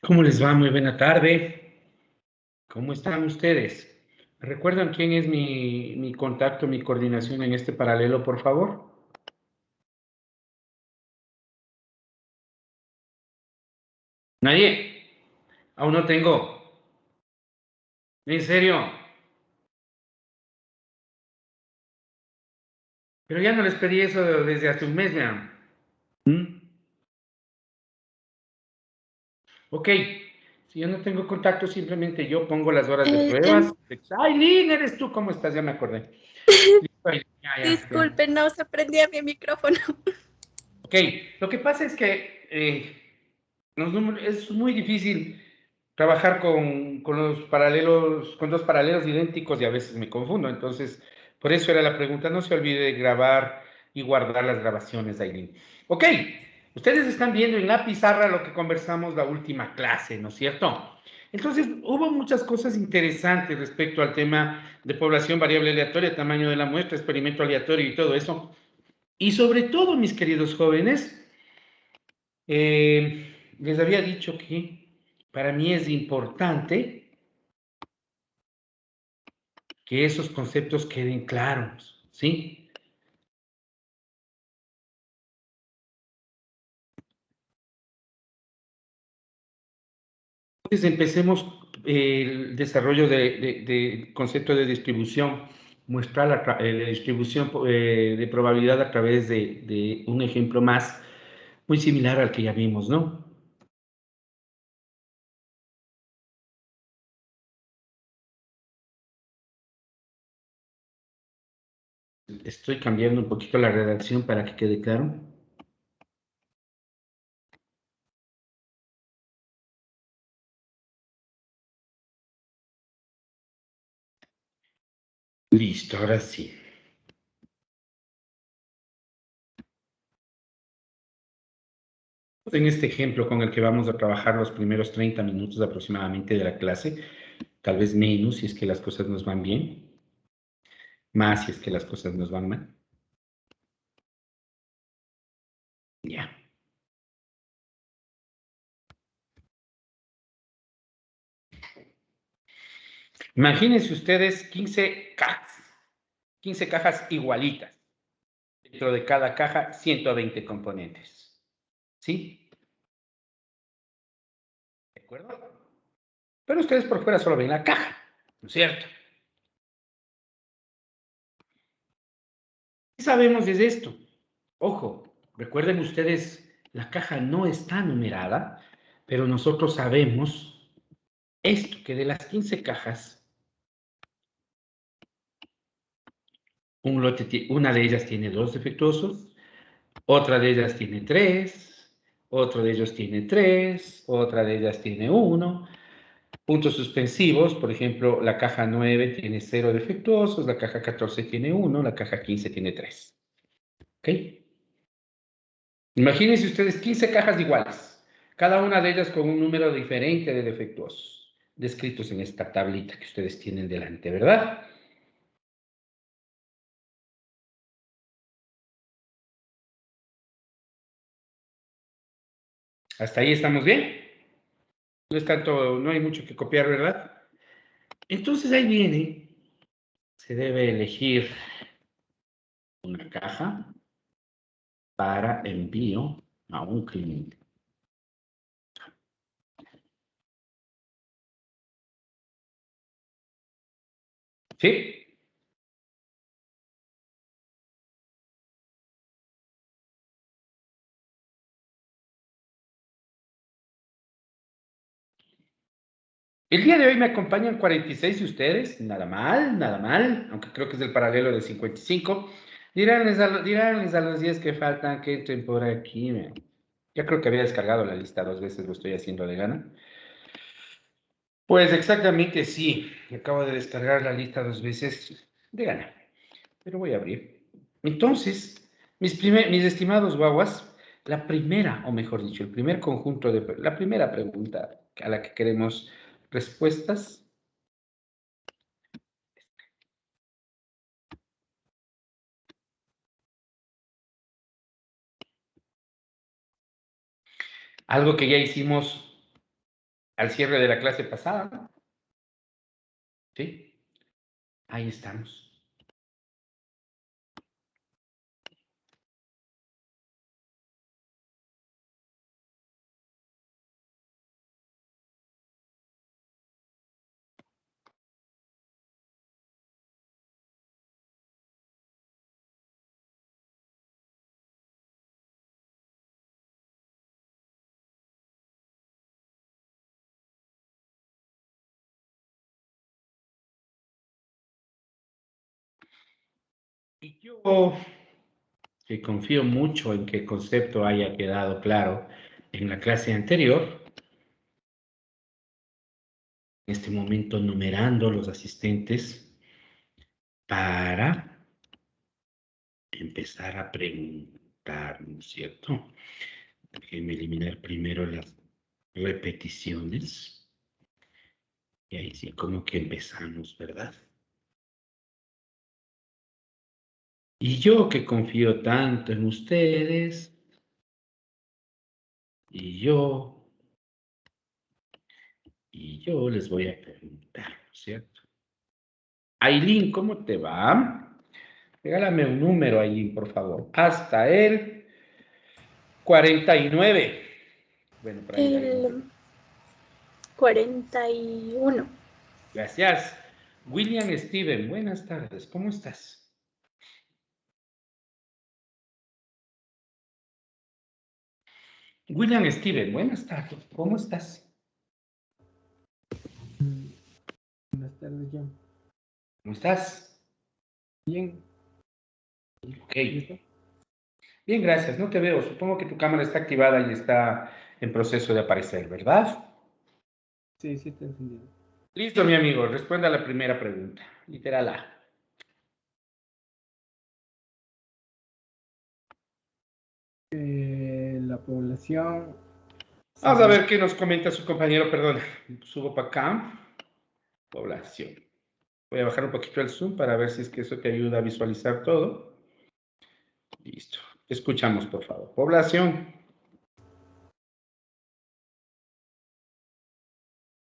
¿Cómo les va? Muy buena tarde. ¿Cómo están ustedes? ¿Recuerdan quién es mi contacto, mi coordinación en este paralelo, por favor? Nadie. Aún no tengo. En serio. Pero ya no les pedí eso desde hace un mes, vean. ¿Mm? Ok. Si yo no tengo contacto, simplemente yo pongo las horas de pruebas. Jen, Ay, Lynn, eres tú. ¿Cómo estás? Ya me acordé. Listo, ya, ya, ya. disculpe, no se prendía mi micrófono. Ok. Lo que pasa es que es muy difícil trabajar con los paralelos, con dos paralelos idénticos y a veces me confundo. Entonces, por eso era la pregunta. No se olvide de grabar y guardar las grabaciones, Aileen. Ok, ustedes están viendo en la pizarra lo que conversamos la última clase, ¿no es cierto? Entonces, hubo muchas cosas interesantes respecto al tema de población variable aleatoria, tamaño de la muestra, experimento aleatorio y todo eso. Y sobre todo, mis queridos jóvenes, les había dicho que para mí es importante que esos conceptos queden claros, ¿sí? Entonces empecemos el desarrollo de concepto de distribución, muestrar la distribución de probabilidad a través de un ejemplo más, muy similar al que ya vimos, ¿no? Estoy cambiando un poquito la redacción para que quede claro. Listo, ahora sí. En este ejemplo con el que vamos a trabajar los primeros 30 minutos aproximadamente de la clase, tal vez menos si es que las cosas nos van bien, más si es que las cosas nos van mal. Ya. Imagínense ustedes 15 cajas igualitas. Dentro de cada caja, 120 componentes. ¿Sí? ¿De acuerdo? Pero ustedes por fuera solo ven la caja, ¿no es cierto? ¿Qué sabemos de esto? Ojo, recuerden ustedes, la caja no está numerada, pero nosotros sabemos esto, que de las 15 cajas, una de ellas tiene dos defectuosos, otra de ellas tiene tres, otro de ellos tiene tres, otra de ellas tiene uno. Puntos suspensivos, por ejemplo, la caja 9 tiene cero defectuosos, la caja 14 tiene uno, la caja 15 tiene tres. ¿Ok? Imagínense ustedes 15 cajas iguales, cada una de ellas con un número diferente de defectuosos, descritos en esta tablita que ustedes tienen delante, ¿verdad? Hasta ahí estamos bien. No es tanto, no hay mucho que copiar, ¿verdad? Entonces ahí viene, se debe elegir una caja para envío a un cliente. ¿Sí? El día de hoy me acompañan 46 de ustedes, nada mal, aunque creo que es el paralelo de 55. Diránles a los 10 que faltan que entren por aquí. Ya creo que había descargado la lista dos veces, lo estoy haciendo de gana. Pues exactamente sí, acabo de descargar la lista dos veces de gana, pero voy a abrir. Entonces, mis estimados guaguas, la primera, o mejor dicho, el primer conjunto la primera pregunta a la que queremos respuestas. Algo que ya hicimos al cierre de la clase pasada, ¿no? ¿Sí? Ahí estamos. Y yo, que confío mucho en que el concepto haya quedado claro en la clase anterior, en este momento numerando los asistentes para empezar a preguntar, ¿no es cierto? Déjenme eliminar primero las repeticiones. Y ahí sí, como que empezamos, ¿verdad? Y yo que confío tanto en ustedes, y yo les voy a preguntar, ¿no es cierto? Aileen, ¿cómo te va? Regálame un número, Aileen, por favor. Hasta el 49. Bueno, por ahí algo. El 41. Gracias. William Steven, buenas tardes, ¿cómo estás? William Steven, buenas tardes, ¿cómo estás? Buenas tardes, John. ¿Cómo estás? Bien. Ok. ¿Listo? Bien, gracias, no te veo. Supongo que tu cámara está activada y está en proceso de aparecer, ¿verdad? Sí, sí, te he entendido. Listo, mi amigo, responda a la primera pregunta. Literal A. La población Vamos a sería, ver qué nos comenta su compañero, perdón. Subo para acá. Población. Voy a bajar un poquito el zoom para ver si es que eso te ayuda a visualizar todo. Listo. Escuchamos, por favor. Población.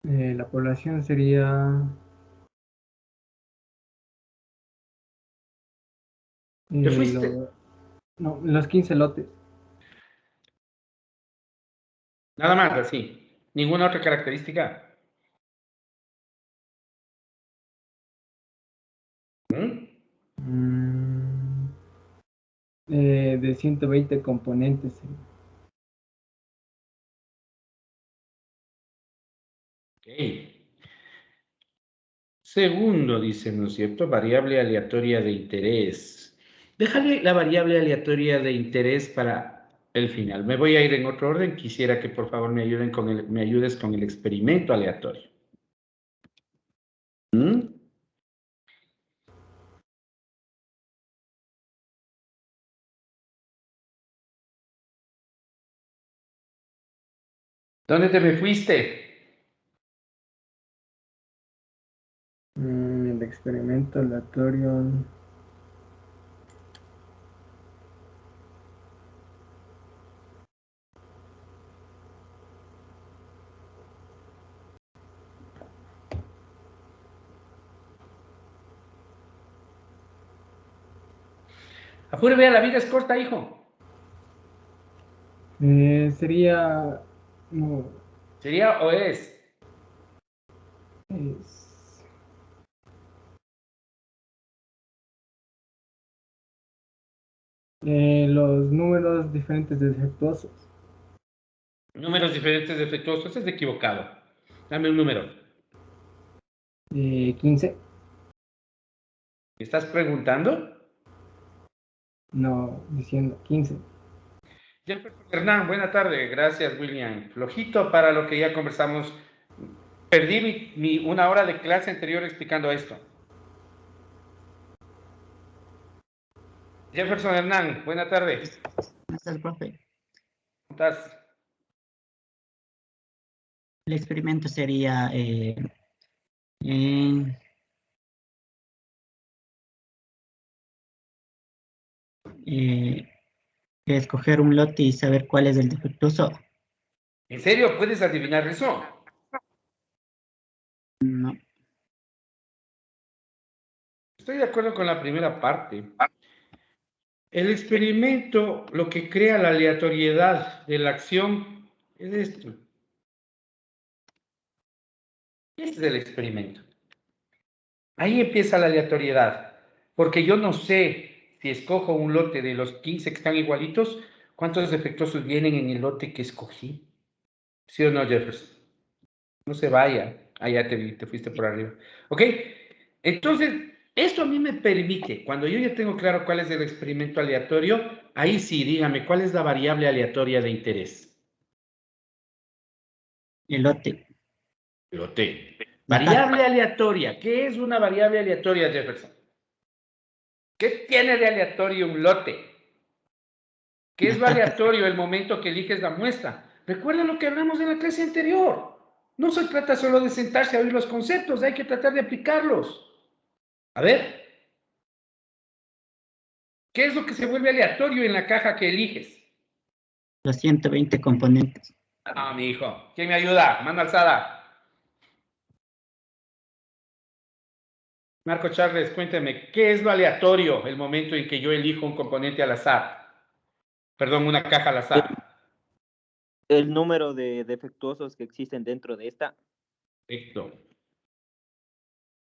la población sería ¿Te fuiste? no, los 15 lotes. Nada más, así. ¿Ninguna otra característica? ¿Mm? Mm, de 120 componentes. Ok. Segundo, dice, ¿no es cierto? Variable aleatoria de interés. Déjale la variable aleatoria de interés para el final. Me voy a ir en otro orden. Quisiera que por favor me ayudes con el experimento aleatorio. ¿Mm? ¿Dónde te me fuiste? El experimento aleatorio. Afuera, vea, la vida es corta, hijo. Sería, no, ¿Sería o es? es, los números diferentes defectuosos. Números diferentes defectuosos. Es equivocado. Dame un número. 15. ¿Me estás preguntando? No, diciendo 15. Jefferson Hernán, buena tarde. Gracias, William. Flojito para lo que ya conversamos. Perdí una hora de clase anterior explicando esto. Jefferson Hernán, buena tarde. ¿Cómo estás, profe? ¿Cómo estás? El experimento sería eh, eh, escoger un lote y saber cuál es el defectuoso. ¿En serio puedes adivinar eso? No. Estoy de acuerdo con la primera parte. El experimento, lo que crea la aleatoriedad de la acción es esto. Este es el experimento. Ahí empieza la aleatoriedad, porque yo no sé si escojo un lote de los 15 que están igualitos, cuántos defectuosos vienen en el lote que escogí. ¿Sí o no, Jefferson? No se vaya. Ah, ya te vi, te fuiste por arriba. ¿Ok? Entonces, esto a mí me permite, cuando yo ya tengo claro cuál es el experimento aleatorio, ahí sí, dígame, ¿cuál es la variable aleatoria de interés? Elote. Lote. La Variable aleatoria. ¿Qué es una variable aleatoria, Jefferson? ¿Qué tiene de aleatorio un lote? ¿Qué es lo aleatorio el momento que eliges la muestra? Recuerda lo que hablamos en la clase anterior. No se trata solo de sentarse a oír los conceptos, hay que tratar de aplicarlos. A ver, ¿qué es lo que se vuelve aleatorio en la caja que eliges? Los 120 componentes. Ah, mi hijo. ¿Quién me ayuda? Mano alzada. Marco Charles, cuénteme, ¿qué es lo aleatorio el momento en que yo elijo un componente al azar? Perdón, una caja al azar. El número de defectuosos que existen dentro de esta. Perfecto.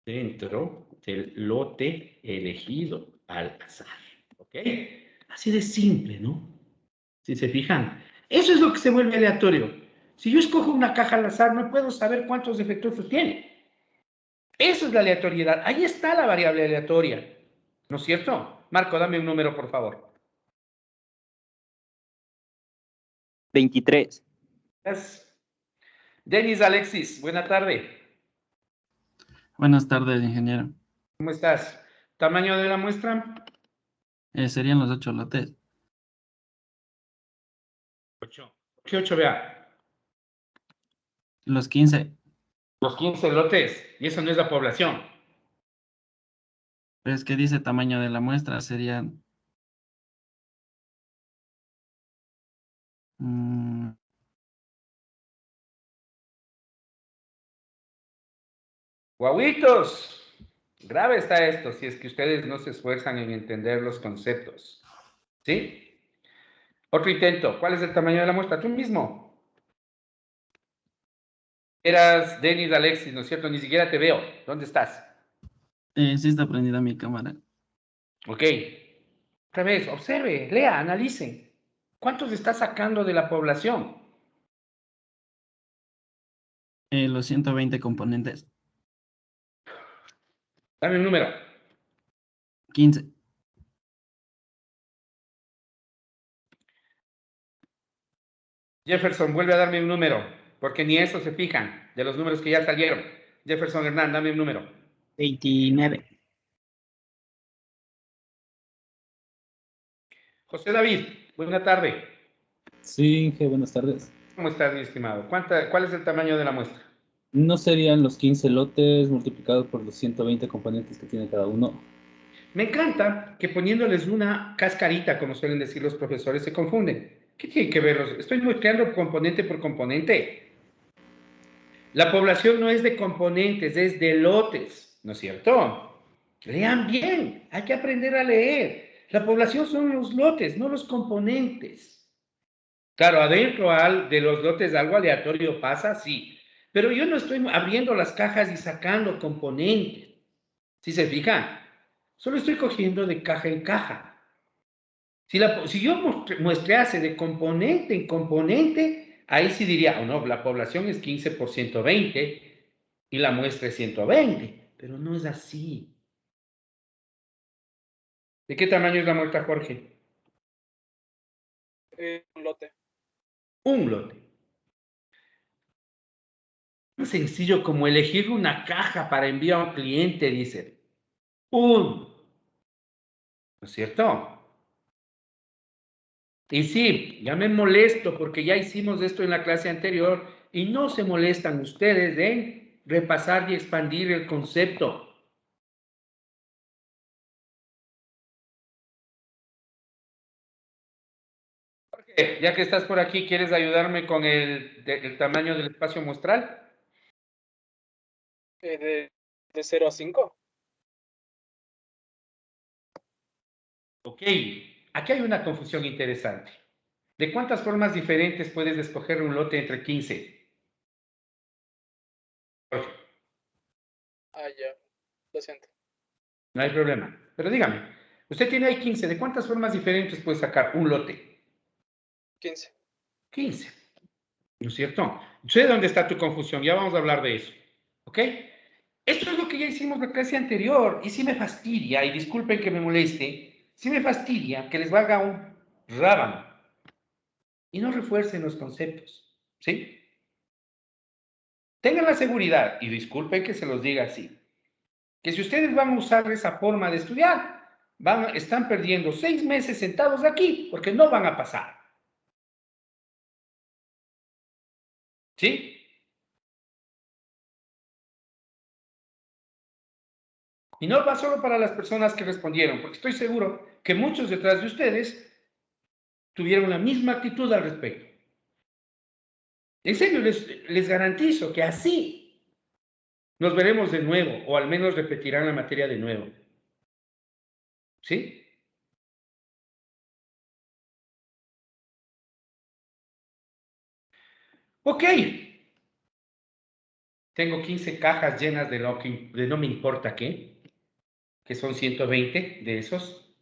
Dentro del lote elegido al azar. ¿Ok? Así de simple, ¿no? Si se fijan. Eso es lo que se vuelve aleatorio. Si yo escojo una caja al azar, no puedo saber cuántos defectuosos tiene. Eso es la aleatoriedad. Ahí está la variable aleatoria. ¿No es cierto? Marco, dame un número, por favor. 23. Denis Alexis, buena tarde. Buenas tardes, ingeniero. ¿Cómo estás? ¿Tamaño de la muestra? Serían los 8 lotes. 8. ¿Qué 8, vea? Los 15. Los 15 lotes. Y eso no es la población. Pero es que dice tamaño de la muestra, serían... Guauitos. Grave está esto si es que ustedes no se esfuerzan en entender los conceptos. ¿Sí? Otro intento. ¿Cuál es el tamaño de la muestra? Tú mismo. Eras Denis Alexis, ¿no es cierto? Ni siquiera te veo. ¿Dónde estás? sí está prendida mi cámara. Ok. Otra vez, observe, lea, analice. ¿Cuántos está sacando de la población? Los 120 componentes. Dame un número. 15. Jefferson, vuelve a darme un número, porque ni eso se fijan de los números que ya salieron. Jefferson Hernán, dame un número. 29. José David, buena tarde. Sí, Inge, buenas tardes. ¿Cómo estás, mi estimado? ¿Cuál es el tamaño de la muestra? ¿No serían los 15 lotes multiplicados por los 120 componentes que tiene cada uno? Me encanta que poniéndoles una cascarita, como suelen decir los profesores, se confunden. ¿Qué tiene que ver? Estoy muestreando componente por componente. La población no es de componentes, es de lotes, ¿no es cierto? Lean bien, hay que aprender a leer. La población son los lotes, no los componentes. Claro, adentro de los lotes algo aleatorio pasa, sí. Pero yo no estoy abriendo las cajas y sacando componentes. ¿Sí se fijan? Solo estoy cogiendo de caja en caja. Si yo muestrease de componente en componente, ahí sí diría, oh no, la población es 15 por 120 y la muestra es 120, pero no es así. ¿De qué tamaño es la muestra, Jorge? Un lote. Un lote. Tan sencillo como elegir una caja para enviar a un cliente, dice. ¿No es cierto? Y sí, ya me molesto porque ya hicimos esto en la clase anterior y no se molestan ustedes en repasar y expandir el concepto. Jorge, ya que estás por aquí, ¿quieres ayudarme con el tamaño del espacio muestral? De 0 a 5. Ok, aquí hay una confusión interesante. ¿De cuántas formas diferentes puedes escoger un lote entre 15? Jorge, Ah, ya. Lo siento. no hay problema. Pero dígame, usted tiene ahí 15. ¿De cuántas formas diferentes puede sacar un lote? 15. 15. ¿No es cierto? Sé dónde está tu confusión, ya vamos a hablar de eso. ¿Ok? Esto es lo que ya hicimos la clase anterior y sí me fastidia, y disculpen que me moleste, sí me fastidia que les valga un rábano y no refuercen los conceptos. ¿Sí? Tengan la seguridad, y disculpen que se los diga así, que si ustedes van a usar esa forma de estudiar, están perdiendo 6 meses sentados aquí porque no van a pasar. ¿Sí? Y no va solo para las personas que respondieron, porque estoy seguro que muchos detrás de ustedes tuvieron la misma actitud al respecto. En serio, les garantizo que así nos veremos de nuevo, o al menos repetirán la materia de nuevo. ¿Sí? Ok. Tengo 15 cajas llenas de no me importa qué, que son 120 de esos.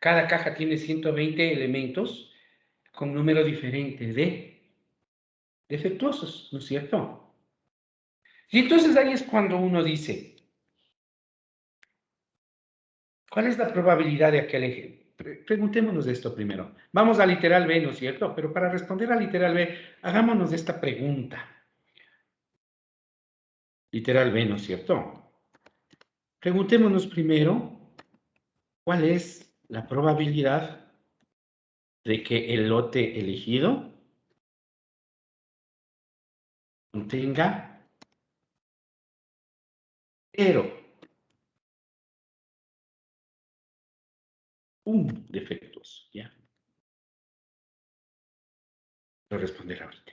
Cada caja tiene 120 elementos con números diferentes de defectuosos, ¿no es cierto? Y entonces ahí es cuando uno dice, ¿cuál es la probabilidad de aquel ejemplo? Preguntémonos esto primero. Vamos a literal B, ¿no es cierto? Pero para responder a literal B, hagámonos esta pregunta. Literal B, ¿no es cierto? Preguntémonos primero, ¿cuál es la probabilidad de que el lote elegido contenga 0, 1 defectuoso? ¿Ya? Lo responderá ahorita.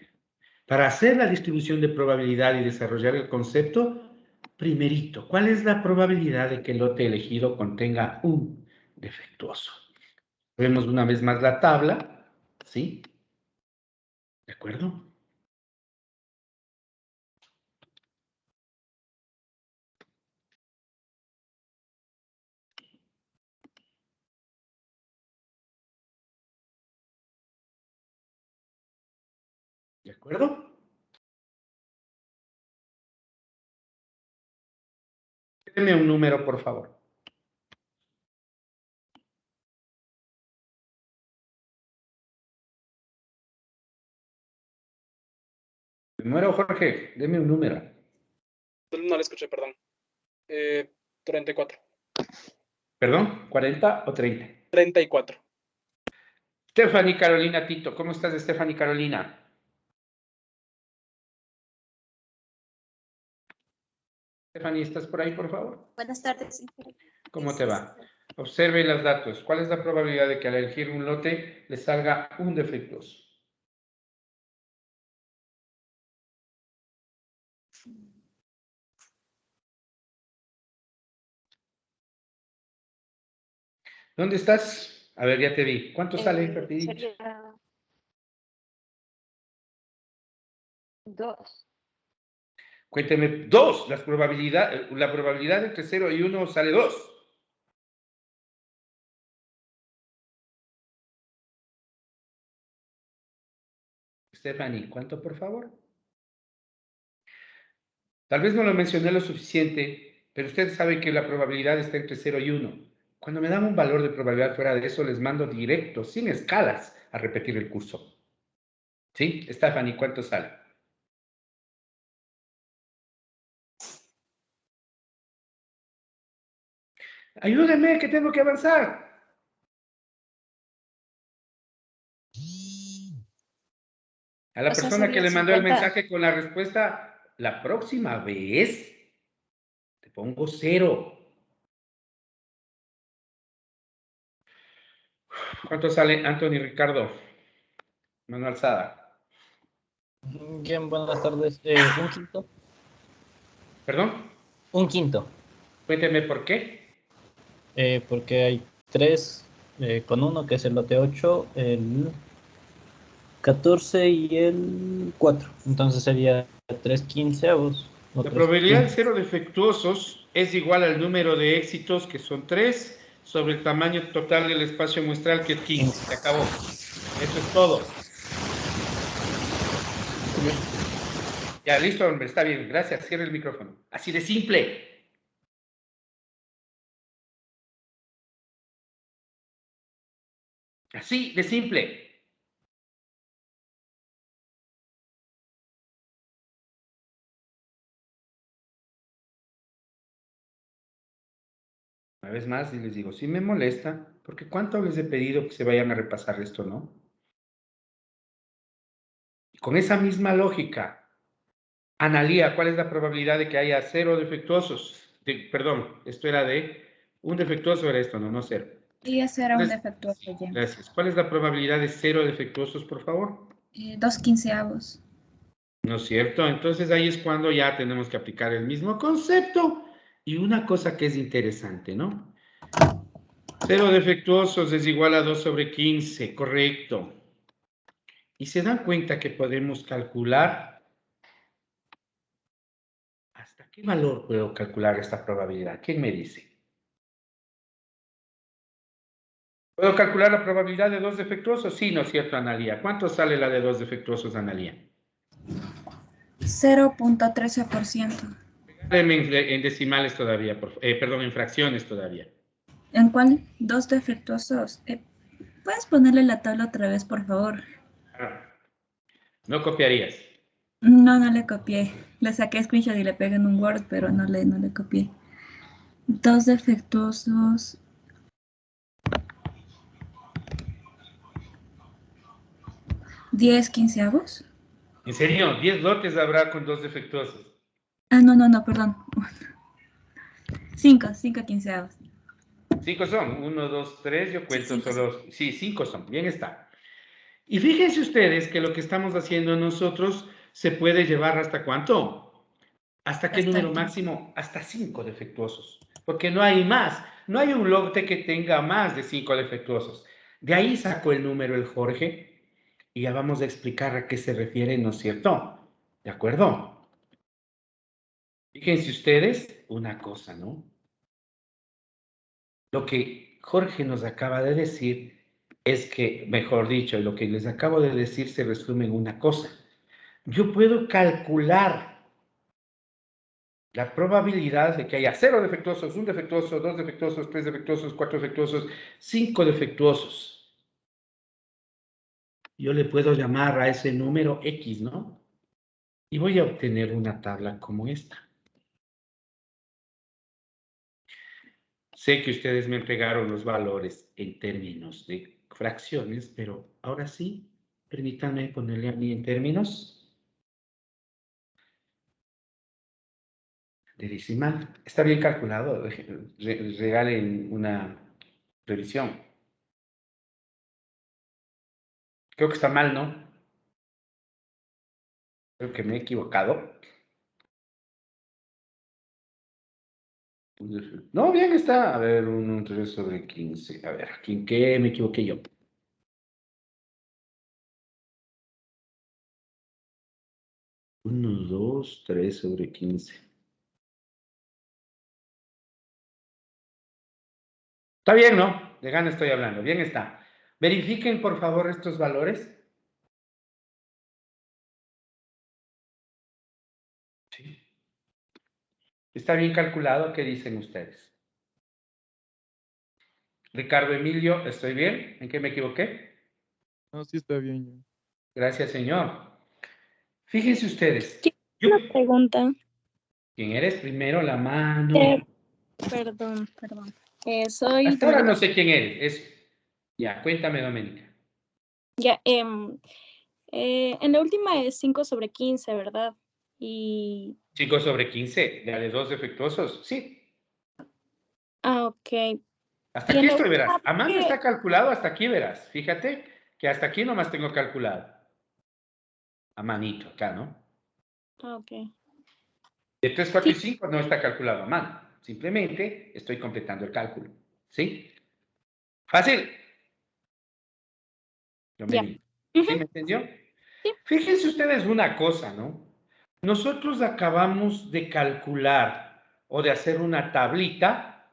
Para hacer la distribución de probabilidad y desarrollar el concepto, primerito, ¿cuál es la probabilidad de que el lote elegido contenga un defectuoso? Vemos una vez más la tabla, ¿sí? ¿De acuerdo? ¿De acuerdo? Deme un número, por favor. Número, Jorge, deme un número. No le escuché, perdón. 34. ¿Perdón? ¿40 o 30? 34. Stephanie Carolina Tito, ¿cómo estás, Stephanie Carolina? Stephanie, ¿estás por ahí, por favor? Buenas tardes. ¿Cómo te va? Observe los datos. ¿Cuál es la probabilidad de que al elegir un lote le salga un defectuoso? ¿Dónde estás? A ver, ya te vi. ¿Cuánto sale rapidito? Sería 2. Cuénteme, 2. La probabilidad entre 0 y 1 sale 2. Stephanie, ¿cuánto, por favor? Tal vez no lo mencioné lo suficiente, pero usted sabe que la probabilidad está entre 0 y 1. Cuando me dan un valor de probabilidad fuera de eso, les mando directo, sin escalas, a repetir el curso. ¿Sí? Stephanie, ¿cuánto sale? Ayúdeme, que tengo que avanzar. A la O sea, persona que serían le mandó el 50. mensaje con la respuesta, la próxima vez te pongo 0. ¿Cuánto sale Anthony Ricardo? Mano alzada. Bien, buenas tardes. Un quinto. ¿Perdón? Un quinto. Cuénteme por qué. Porque hay 3 con 1, que es el lote 8, el 14 y el 4. Entonces sería 3 quinceavos. O La 3 probabilidad de cero defectuosos es igual al número de éxitos, que son 3, sobre el tamaño total del espacio muestral, que es 15. Se acabó. Eso es todo. Ya, listo, hombre. Está bien. Gracias. Cierre el micrófono. Así de simple. Así de simple. Una vez más, y les digo, sí me molesta, porque ¿cuánto les he pedido que se vayan a repasar esto, no? Y con esa misma lógica, Analía, ¿cuál es la probabilidad de que haya 0 defectuosos? Perdón, esto era de un defectuoso, era esto, no 0. Y ese era un defectuoso ya. Gracias. ¿Cuál es la probabilidad de 0 defectuosos, por favor? 2 quinceavos. ¿No es cierto? Entonces ahí es cuando ya tenemos que aplicar el mismo concepto. Y una cosa que es interesante, ¿no? 0 defectuosos es igual a 2 sobre 15, correcto. Y se dan cuenta que podemos calcular hasta qué valor puedo calcular esta probabilidad. ¿Quién me dice? ¿Puedo calcular la probabilidad de 2 defectuosos? Sí, ¿no es cierto, Analía? ¿Cuánto sale la de 2 defectuosos, Analía? 0.13%. En decimales todavía, perdón, en fracciones todavía. ¿En cuál? 2 defectuosos. ¿Puedes ponerle la tabla otra vez, por favor? No copiarías. No, no le copié. Le saqué screenshot y le pegué en un Word, pero no le copié. 2 defectuosos. ¿10 quinceavos? ¿En serio? 10 lotes habrá con 2 defectuosos. Ah, no, perdón. 5 quinceavos. 5 son. 1, 2, 3. Yo cuento Sí, solo. Sí, 5 son. Bien está. Y fíjense ustedes que lo que estamos haciendo nosotros se puede llevar hasta ¿cuánto? ¿Hasta qué Hasta número el máximo? Hasta 5 defectuosos. Porque no hay más. No hay un lote que tenga más de 5 defectuosos. De ahí sacó el número el Jorge. Y ya vamos a explicar a qué se refiere, ¿no es cierto? ¿De acuerdo? Fíjense ustedes una cosa, ¿no? Lo que Jorge nos acaba de decir es que, mejor dicho, lo que les acabo de decir se resume en una cosa. Yo puedo calcular la probabilidad de que haya 0 defectuosos, 1 defectuoso, 2 defectuosos, 3 defectuosos, 4 defectuosos, 5 defectuosos. Yo le puedo llamar a ese número X, ¿no? Y voy a obtener una tabla como esta. Sé que ustedes me entregaron los valores en términos de fracciones, pero ahora sí, permítanme ponerle a mí en términos de decimal. Está bien calculado. Regalen una revisión. Creo que está mal, ¿no? Creo que me he equivocado. No, bien está. A ver, un 3 sobre 15. A ver, ¿aquí en qué me equivoqué yo? Uno, 2, 3 sobre 15. Está bien, ¿no? De gana estoy hablando. Bien está. Verifiquen, por favor, estos valores. Sí. ¿Está bien calculado? ¿Qué dicen ustedes? Ricardo Emilio, ¿estoy bien? ¿En qué me equivoqué? No, sí está bien. Gracias, señor. Fíjense ustedes. Una pregunta. ¿Quién eres? Primero la mano. Perdón. Soy Hasta ahora Doménica. no sé quién eres. Ya, cuéntame, Doménica. Ya, en la última es 5 sobre 15, ¿verdad? Y... 5 sobre 15, ¿la de 2 defectuosos? Sí. ok. Hasta Y aquí en la estoy, verás. última, Amanda está calculado, hasta aquí verás. Fíjate que hasta aquí nomás tengo calculado. A manito, acá, ¿no? ok. De 3, 4 y 5 no está calculado a mano. Simplemente estoy completando el cálculo. ¿Sí? Fácil. Yo me Ya. digo. ¿Sí me entendió? Fíjense ustedes una cosa, ¿no? Nosotros acabamos de calcular o de hacer una tablita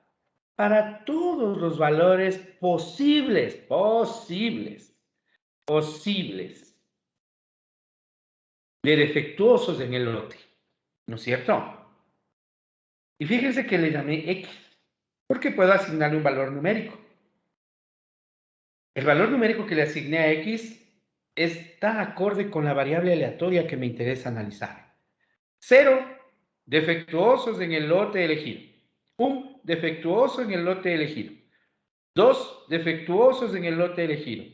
para todos los valores posibles de defectuosos en el lote, ¿no es cierto? Y fíjense que le llamé X, porque puedo asignarle un valor numérico. El valor numérico que le asigné a X está acorde con la variable aleatoria que me interesa analizar. 0 defectuosos en el lote elegido. 1 defectuoso en el lote elegido. 2 defectuosos en el lote elegido.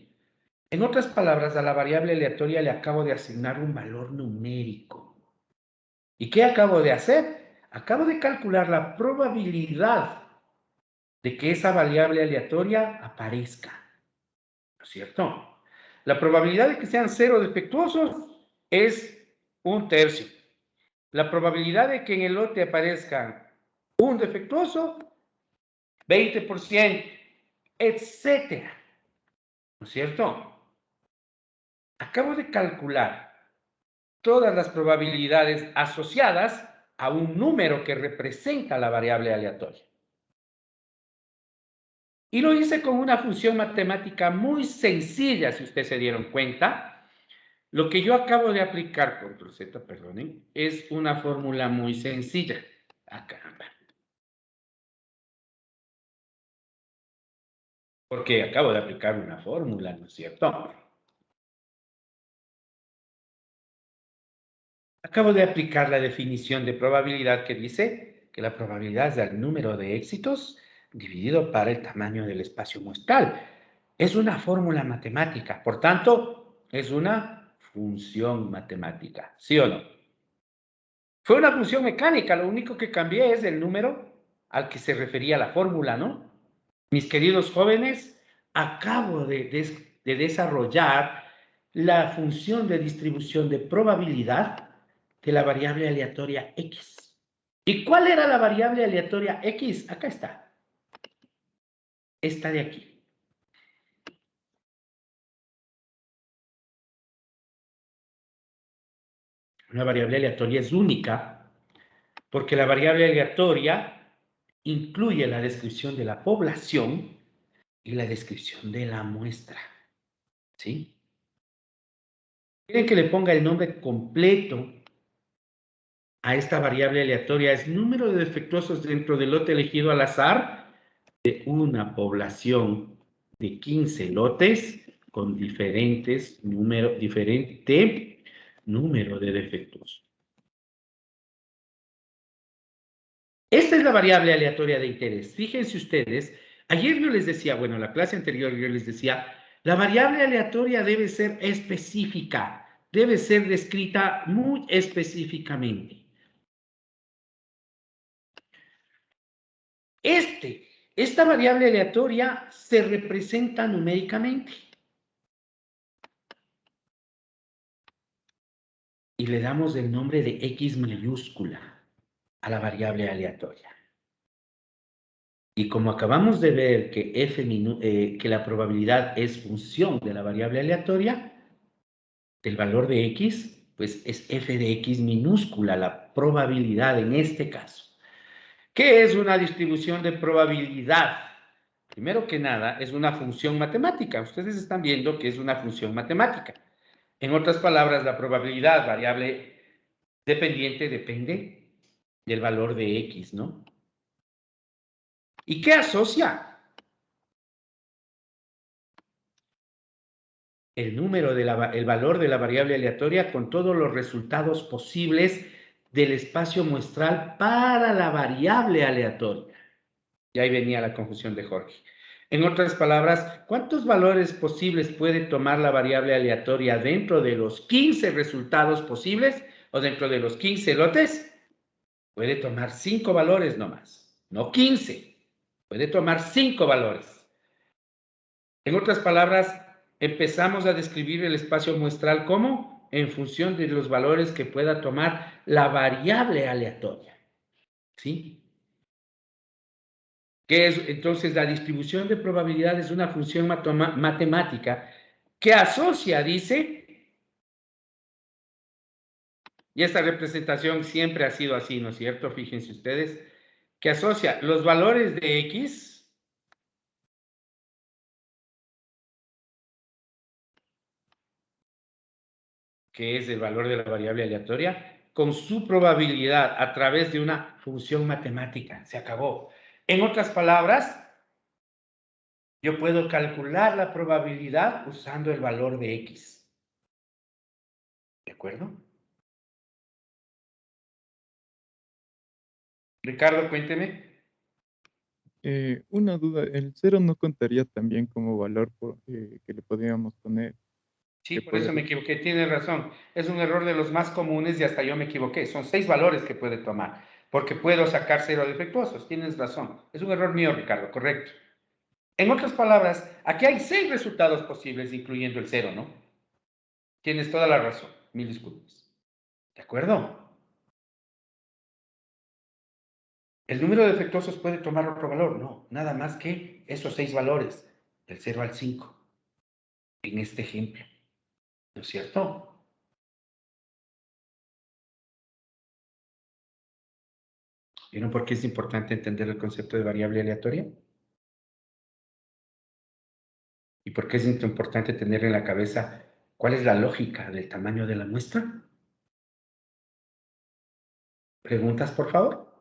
En otras palabras, a la variable aleatoria le acabo de asignar un valor numérico. ¿Y qué acabo de hacer? Acabo de calcular la probabilidad de que esa variable aleatoria aparezca. ¿No es cierto? La probabilidad de que sean 0 defectuosos es 1/3. La probabilidad de que en el lote aparezca un defectuoso, 20%, etcétera. ¿No es cierto? Acabo de calcular todas las probabilidades asociadas a un número que representa la variable aleatoria. Y lo hice con una función matemática muy sencilla, si ustedes se dieron cuenta. Lo que yo acabo de aplicar, control Z, perdonen, es una fórmula muy sencilla. Ah, caramba. Porque acabo de aplicar una fórmula, ¿no es cierto? Acabo de aplicar la definición de probabilidad que dice que la probabilidad es el número de éxitos dividido para el tamaño del espacio muestral. Es una fórmula matemática, por tanto, es una función matemática, ¿sí o no? Fue una función mecánica, lo único que cambié es el número al que se refería la fórmula, ¿no? Mis queridos jóvenes, acabo de desarrollar la función de distribución de probabilidad de la variable aleatoria X. ¿Y cuál era la variable aleatoria X? Acá está. Esta de aquí. Una variable aleatoria es única porque la variable aleatoria incluye la descripción de la población y la descripción de la muestra. ¿Sí? Quieren que le ponga el nombre completo a esta variable aleatoria. Es número de defectuosos dentro del lote elegido al azar de una población de 15 lotes con diferente número de defectuosos. Esta es la variable aleatoria de interés. Fíjense ustedes, ayer yo les decía, bueno, en la clase anterior yo les decía, la variable aleatoria debe ser específica, debe ser descrita muy específicamente. Esta variable aleatoria se representa numéricamente. Y le damos el nombre de X mayúscula a la variable aleatoria. Y como acabamos de ver que la probabilidad es función de la variable aleatoria, del valor de X, pues es f de X minúscula, la probabilidad en este caso. ¿Qué es una distribución de probabilidad? Primero que nada, es una función matemática. Ustedes están viendo que es una función matemática. En otras palabras, la probabilidad variable dependiente depende del valor de X, ¿no? ¿Y qué asocia? El valor de la variable aleatoria con todos los resultados posibles del espacio muestral para la variable aleatoria. Y ahí venía la confusión de Jorge. En otras palabras, ¿cuántos valores posibles puede tomar la variable aleatoria dentro de los 15 resultados posibles o dentro de los 15 lotes? Puede tomar 5 valores nomás, no 15. Puede tomar 5 valores. En otras palabras, empezamos a describir el espacio muestral como en función de los valores que pueda tomar la variable aleatoria. ¿Sí? ¿Qué es entonces la distribución de probabilidades? Una función matemática que asocia, dice, y esta representación siempre ha sido así, ¿no es cierto? Fíjense ustedes, que asocia los valores de X que es el valor de la variable aleatoria, con su probabilidad a través de una función matemática. Se acabó. En otras palabras, yo puedo calcular la probabilidad usando el valor de X. ¿De acuerdo? Ricardo, cuénteme. Una duda, ¿el cero no contaría también como valor que le podríamos poner? Sí, Que por eso me poder... equivoqué, tiene razón. Es un error de los más comunes y hasta yo me equivoqué. Son 6 valores que puede tomar, porque puedo sacar 0 defectuosos. Tienes razón. Es un error mío, Ricardo, correcto. En otras palabras, aquí hay 6 resultados posibles, incluyendo el 0, ¿no? Tienes toda la razón. Mil disculpas. ¿De acuerdo? ¿El número de defectuosos puede tomar otro valor? No, nada más que esos 6 valores, del 0 al 5, en este ejemplo. ¿No es cierto? ¿Vieron por qué es importante entender el concepto de variable aleatoria? ¿Y por qué es importante tener en la cabeza cuál es la lógica del tamaño de la muestra? ¿Preguntas, por favor?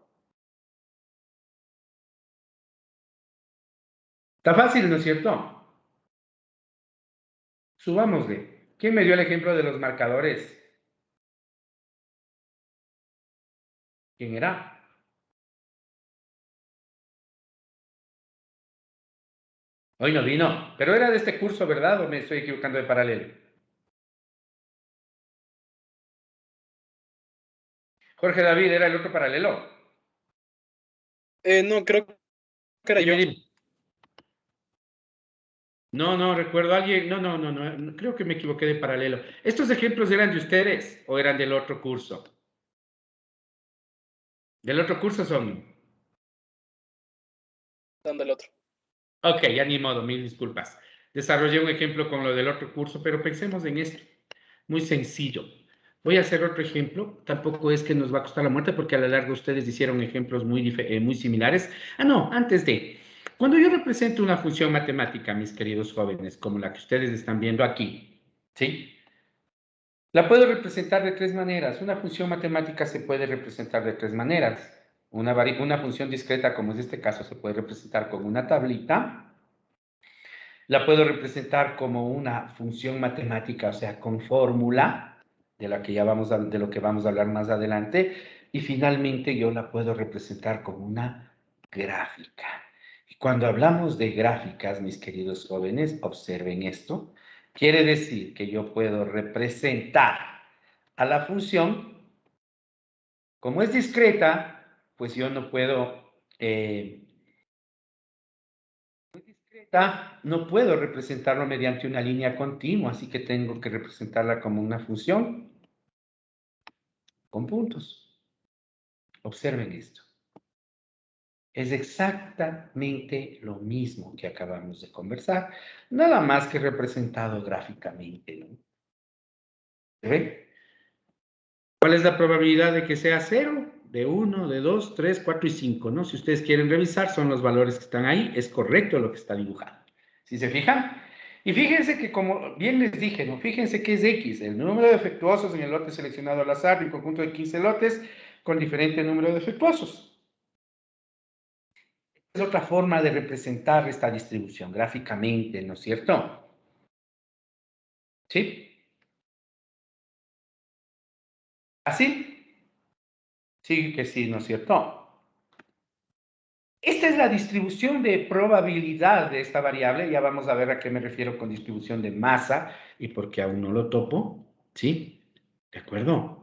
Está fácil, ¿no es cierto? Subámosle. ¿Quién me dio el ejemplo de los marcadores? ¿Quién era? Hoy no vino, pero era de este curso, ¿verdad? ¿O me estoy equivocando de paralelo? Jorge David, ¿era el otro paralelo? No, creo que era yo. Dime. No, recuerdo a alguien. No, creo que me equivoqué de paralelo. ¿Estos ejemplos eran de ustedes o eran del otro curso? Del otro curso son. Dando el otro. Ok, ya ni modo, mil disculpas. Desarrollé un ejemplo con lo del otro curso, pero pensemos en esto. Muy sencillo. Voy a hacer otro ejemplo. Tampoco es que nos va a costar la muerte, porque a la larga ustedes hicieron ejemplos muy similares. No, antes de. Cuando yo represento una función matemática, mis queridos jóvenes, como la que ustedes están viendo aquí, ¿sí? La puedo representar de 3 maneras. Una función matemática se puede representar de 3 maneras. Una función discreta, como es este caso, se puede representar con una tablita. La puedo representar como una función matemática, o sea, con fórmula, de lo que vamos a hablar más adelante. Y finalmente yo la puedo representar como una gráfica. Y cuando hablamos de gráficas, mis queridos jóvenes, observen esto. Quiere decir que yo puedo representar a la función, como es discreta, pues yo no puedo no puedo representarlo mediante una línea continua, así que tengo que representarla como una función con puntos. Observen esto. Es exactamente lo mismo que acabamos de conversar, nada más que representado gráficamente, ¿no? ¿Se ve? ¿Cuál es la probabilidad de que sea 0? De 1, de 2, 3, 4 y 5, ¿no? Si ustedes quieren revisar, son los valores que están ahí. Es correcto lo que está dibujado. ¿Sí se fijan? Y fíjense que, como bien les dije, ¿no? Fíjense que es X, el número de defectuosos en el lote seleccionado al azar de un conjunto de 15 lotes con diferente número de defectuosos. Es otra forma de representar esta distribución gráficamente, ¿no es cierto? ¿Sí? ¿Así? Sí que sí, ¿no es cierto? Esta es la distribución de probabilidad de esta variable. Ya vamos a ver a qué me refiero con distribución de masa y por qué aún no lo topo. ¿Sí? ¿De acuerdo?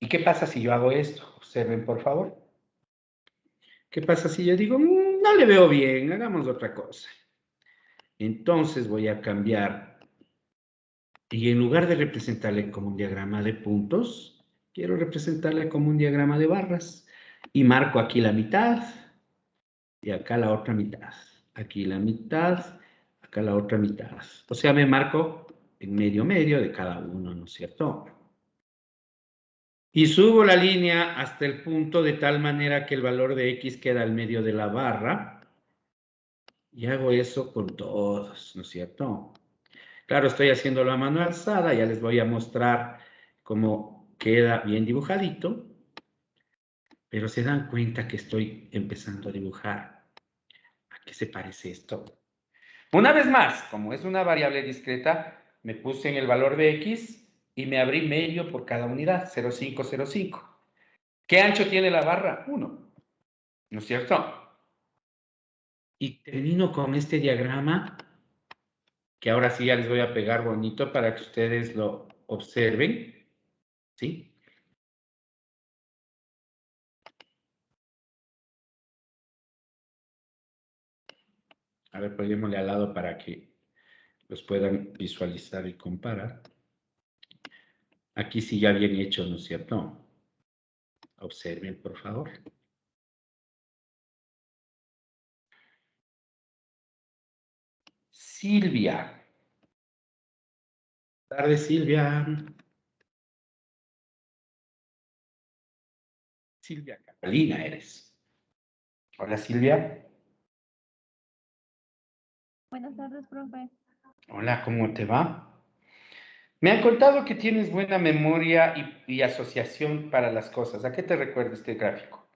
¿Y qué pasa si yo hago esto? Observen, por favor. ¿Qué pasa si yo digo, no le veo bien, hagamos otra cosa? Entonces voy a cambiar y en lugar de representarle como un diagrama de puntos, quiero representarle como un diagrama de barras y marco aquí la mitad y acá la otra mitad. Aquí la mitad, acá la otra mitad. O sea, me marco en medio de cada uno, ¿no es cierto? Y subo la línea hasta el punto de tal manera que el valor de X queda al medio de la barra. Y hago eso con todos, ¿no es cierto? Claro, estoy haciéndolo a mano alzada, ya les voy a mostrar cómo queda bien dibujadito, pero se dan cuenta que estoy empezando a dibujar. ¿A qué se parece esto? Una vez más, como es una variable discreta, me puse en el valor de X y me abrí medio por cada unidad, 0,505. ¿Qué ancho tiene la barra? 1, ¿no es cierto? Y termino con este diagrama, que ahora sí ya les voy a pegar bonito para que ustedes lo observen, ¿sí? A ver, pongámosle al lado para que los puedan visualizar y comparar. Aquí sí ya bien hecho, ¿no es cierto? Observen, por favor. Silvia. Buenas tardes, Silvia. Silvia Catalina eres. Hola, Silvia. Buenas tardes, profe. Hola, ¿cómo te va? Me han contado que tienes buena memoria y asociación para las cosas. ¿A qué te recuerda este gráfico?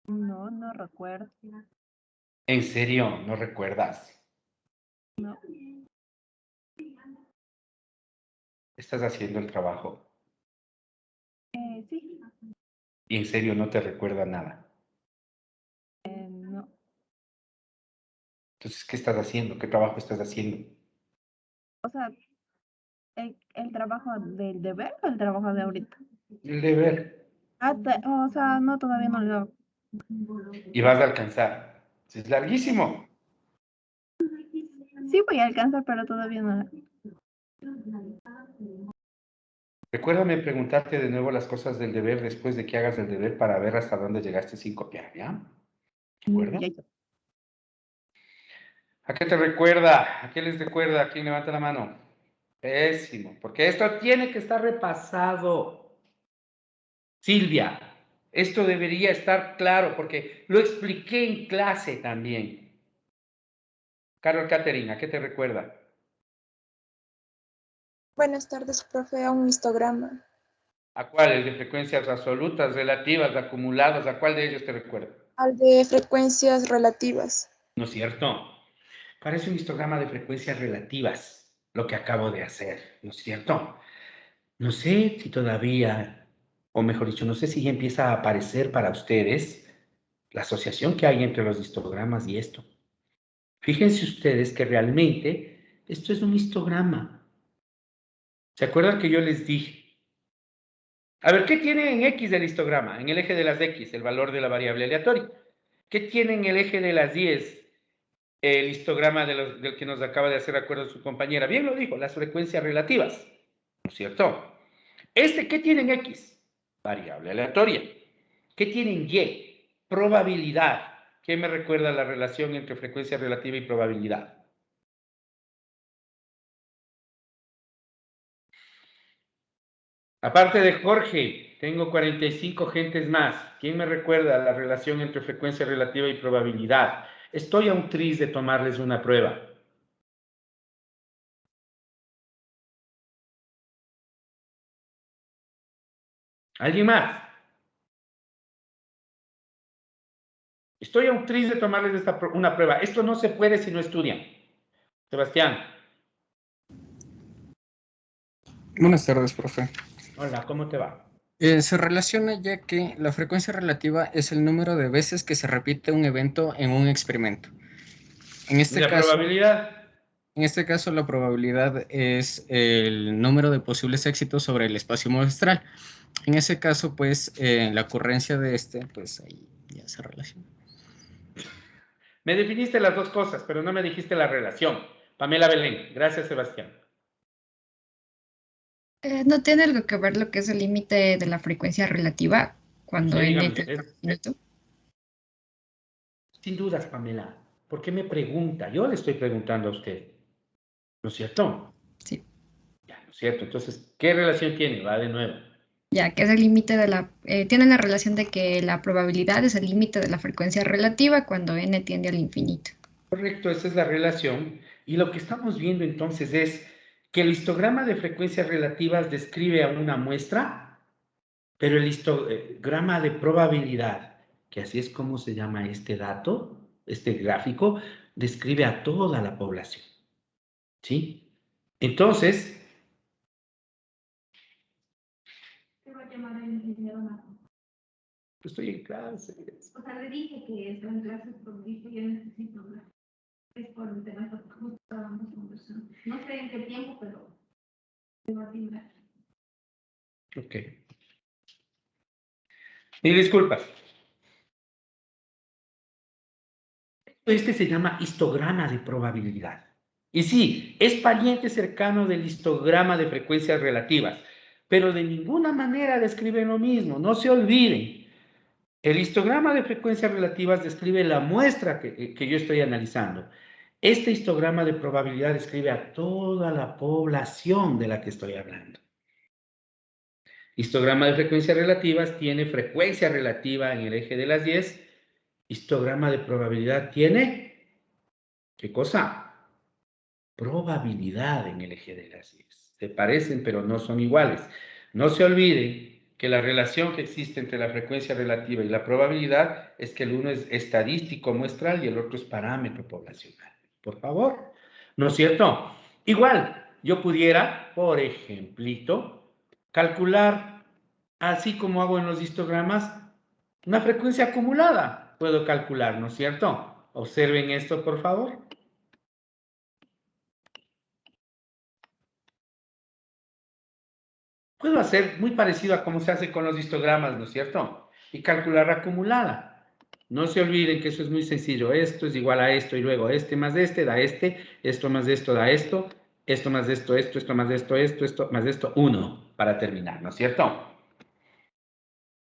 No, no recuerdo. ¿En serio? ¿No recuerdas? No. ¿Estás haciendo el trabajo? Sí. ¿Y en serio no te recuerda nada? No. Entonces, ¿qué estás haciendo? ¿Qué trabajo estás haciendo? O sea, el trabajo del deber o el trabajo de ahorita. El deber. O sea, no, todavía no lo hago. Y vas a alcanzar. Es larguísimo. Sí voy a alcanzar, pero todavía no lo hago. Recuérdame preguntarte de nuevo las cosas del deber después de que hagas el deber para ver hasta dónde llegaste sin copiar, ¿ya? ¿De acuerdo? Ya. ¿A qué te recuerda? ¿A qué les recuerda? ¿Quién levanta la mano? Pésimo, porque esto tiene que estar repasado. Silvia, esto debería estar claro porque lo expliqué en clase también. Carol Caterina, ¿a qué te recuerda? Buenas tardes, profe, a un histograma. ¿A cuál? ¿El de frecuencias absolutas, relativas, acumuladas? ¿A cuál de ellos te recuerda? Al de frecuencias relativas. ¿No es cierto? Parece un histograma de frecuencias relativas, lo que acabo de hacer, ¿no es cierto? No sé si todavía, o mejor dicho, no sé si ya empieza a aparecer para ustedes la asociación que hay entre los histogramas y esto. Fíjense ustedes que realmente esto es un histograma. ¿Se acuerdan que yo les dije? A ver, ¿qué tiene en X el histograma? En el eje de las X, el valor de la variable aleatoria. ¿Qué tiene en el eje de las Y? El histograma del que nos acaba de hacer acuerdo su compañera. Bien lo dijo, las frecuencias relativas. ¿No es cierto? ¿Qué tiene en X? Variable aleatoria. ¿Qué tiene en Y? Probabilidad. ¿Qué me recuerda la relación entre frecuencia relativa y probabilidad? Aparte de Jorge, tengo 45 gentes más. ¿Quién me recuerda la relación entre frecuencia relativa y probabilidad? Estoy a un tris de tomarles una prueba. ¿Alguien más? Estoy a un tris de tomarles una prueba. Esto no se puede si no estudian. Sebastián. Buenas tardes, profe. Hola, ¿cómo te va? Se relaciona ya que la frecuencia relativa es el número de veces que se repite un evento en un experimento. En ¿Y este la caso, probabilidad? En este caso, la probabilidad es el número de posibles éxitos sobre el espacio muestral. En ese caso, pues, la ocurrencia de este, pues ahí ya se relaciona. Me definiste las dos cosas, pero no me dijiste la relación. Pamela Belén. Gracias, Sebastián. ¿No tiene algo que ver lo que es el límite de la frecuencia relativa cuando Sí, n dígame. tiende a infinito? Sin dudas, Pamela. ¿Por qué me pregunta? Yo le estoy preguntando a usted. ¿No es cierto? Sí. Ya, ¿no es cierto? Entonces, ¿qué relación tiene? Va de nuevo. Ya que es el límite de la... tiene la relación de que la probabilidad es el límite de la frecuencia relativa cuando n tiende al infinito. Correcto, esa es la relación. Y lo que estamos viendo entonces es que el histograma de frecuencias relativas describe a una muestra, pero el histograma de probabilidad, que así es como se llama este dato, este gráfico, describe a toda la población. ¿Sí? Entonces... Estoy en clase. O sea, le dije que estoy en clase, pero dije yo necesito hablar. Es por el tema que justo estábamos conversando. No sé en qué tiempo, pero tengo a timbre. Ok. Y disculpas. Este se llama histograma de probabilidad. Y sí, es pariente cercano del histograma de frecuencias relativas, pero de ninguna manera describen lo mismo. No se olviden. El histograma de frecuencias relativas describe la muestra que yo estoy analizando. Este histograma de probabilidad describe a toda la población de la que estoy hablando. Histograma de frecuencias relativas tiene frecuencia relativa en el eje de las 10. Histograma de probabilidad tiene, ¿qué cosa? Probabilidad en el eje de las 10. Se parecen, pero no son iguales. No se olviden que la relación que existe entre la frecuencia relativa y la probabilidad es que el uno es estadístico muestral y el otro es parámetro poblacional. Por favor. ¿No es cierto? Igual, yo pudiera, por ejemplito, calcular, así como hago en los histogramas, una frecuencia acumulada. Puedo calcular, ¿no es cierto? Observen esto, por favor. Puedo hacer muy parecido a cómo se hace con los histogramas, ¿no es cierto? Y calcular acumulada. No se olviden que eso es muy sencillo. Esto es igual a esto y luego este más este da este, esto más de esto da esto, esto más de esto, esto más de esto, esto más de esto, 1 para terminar, ¿no es cierto?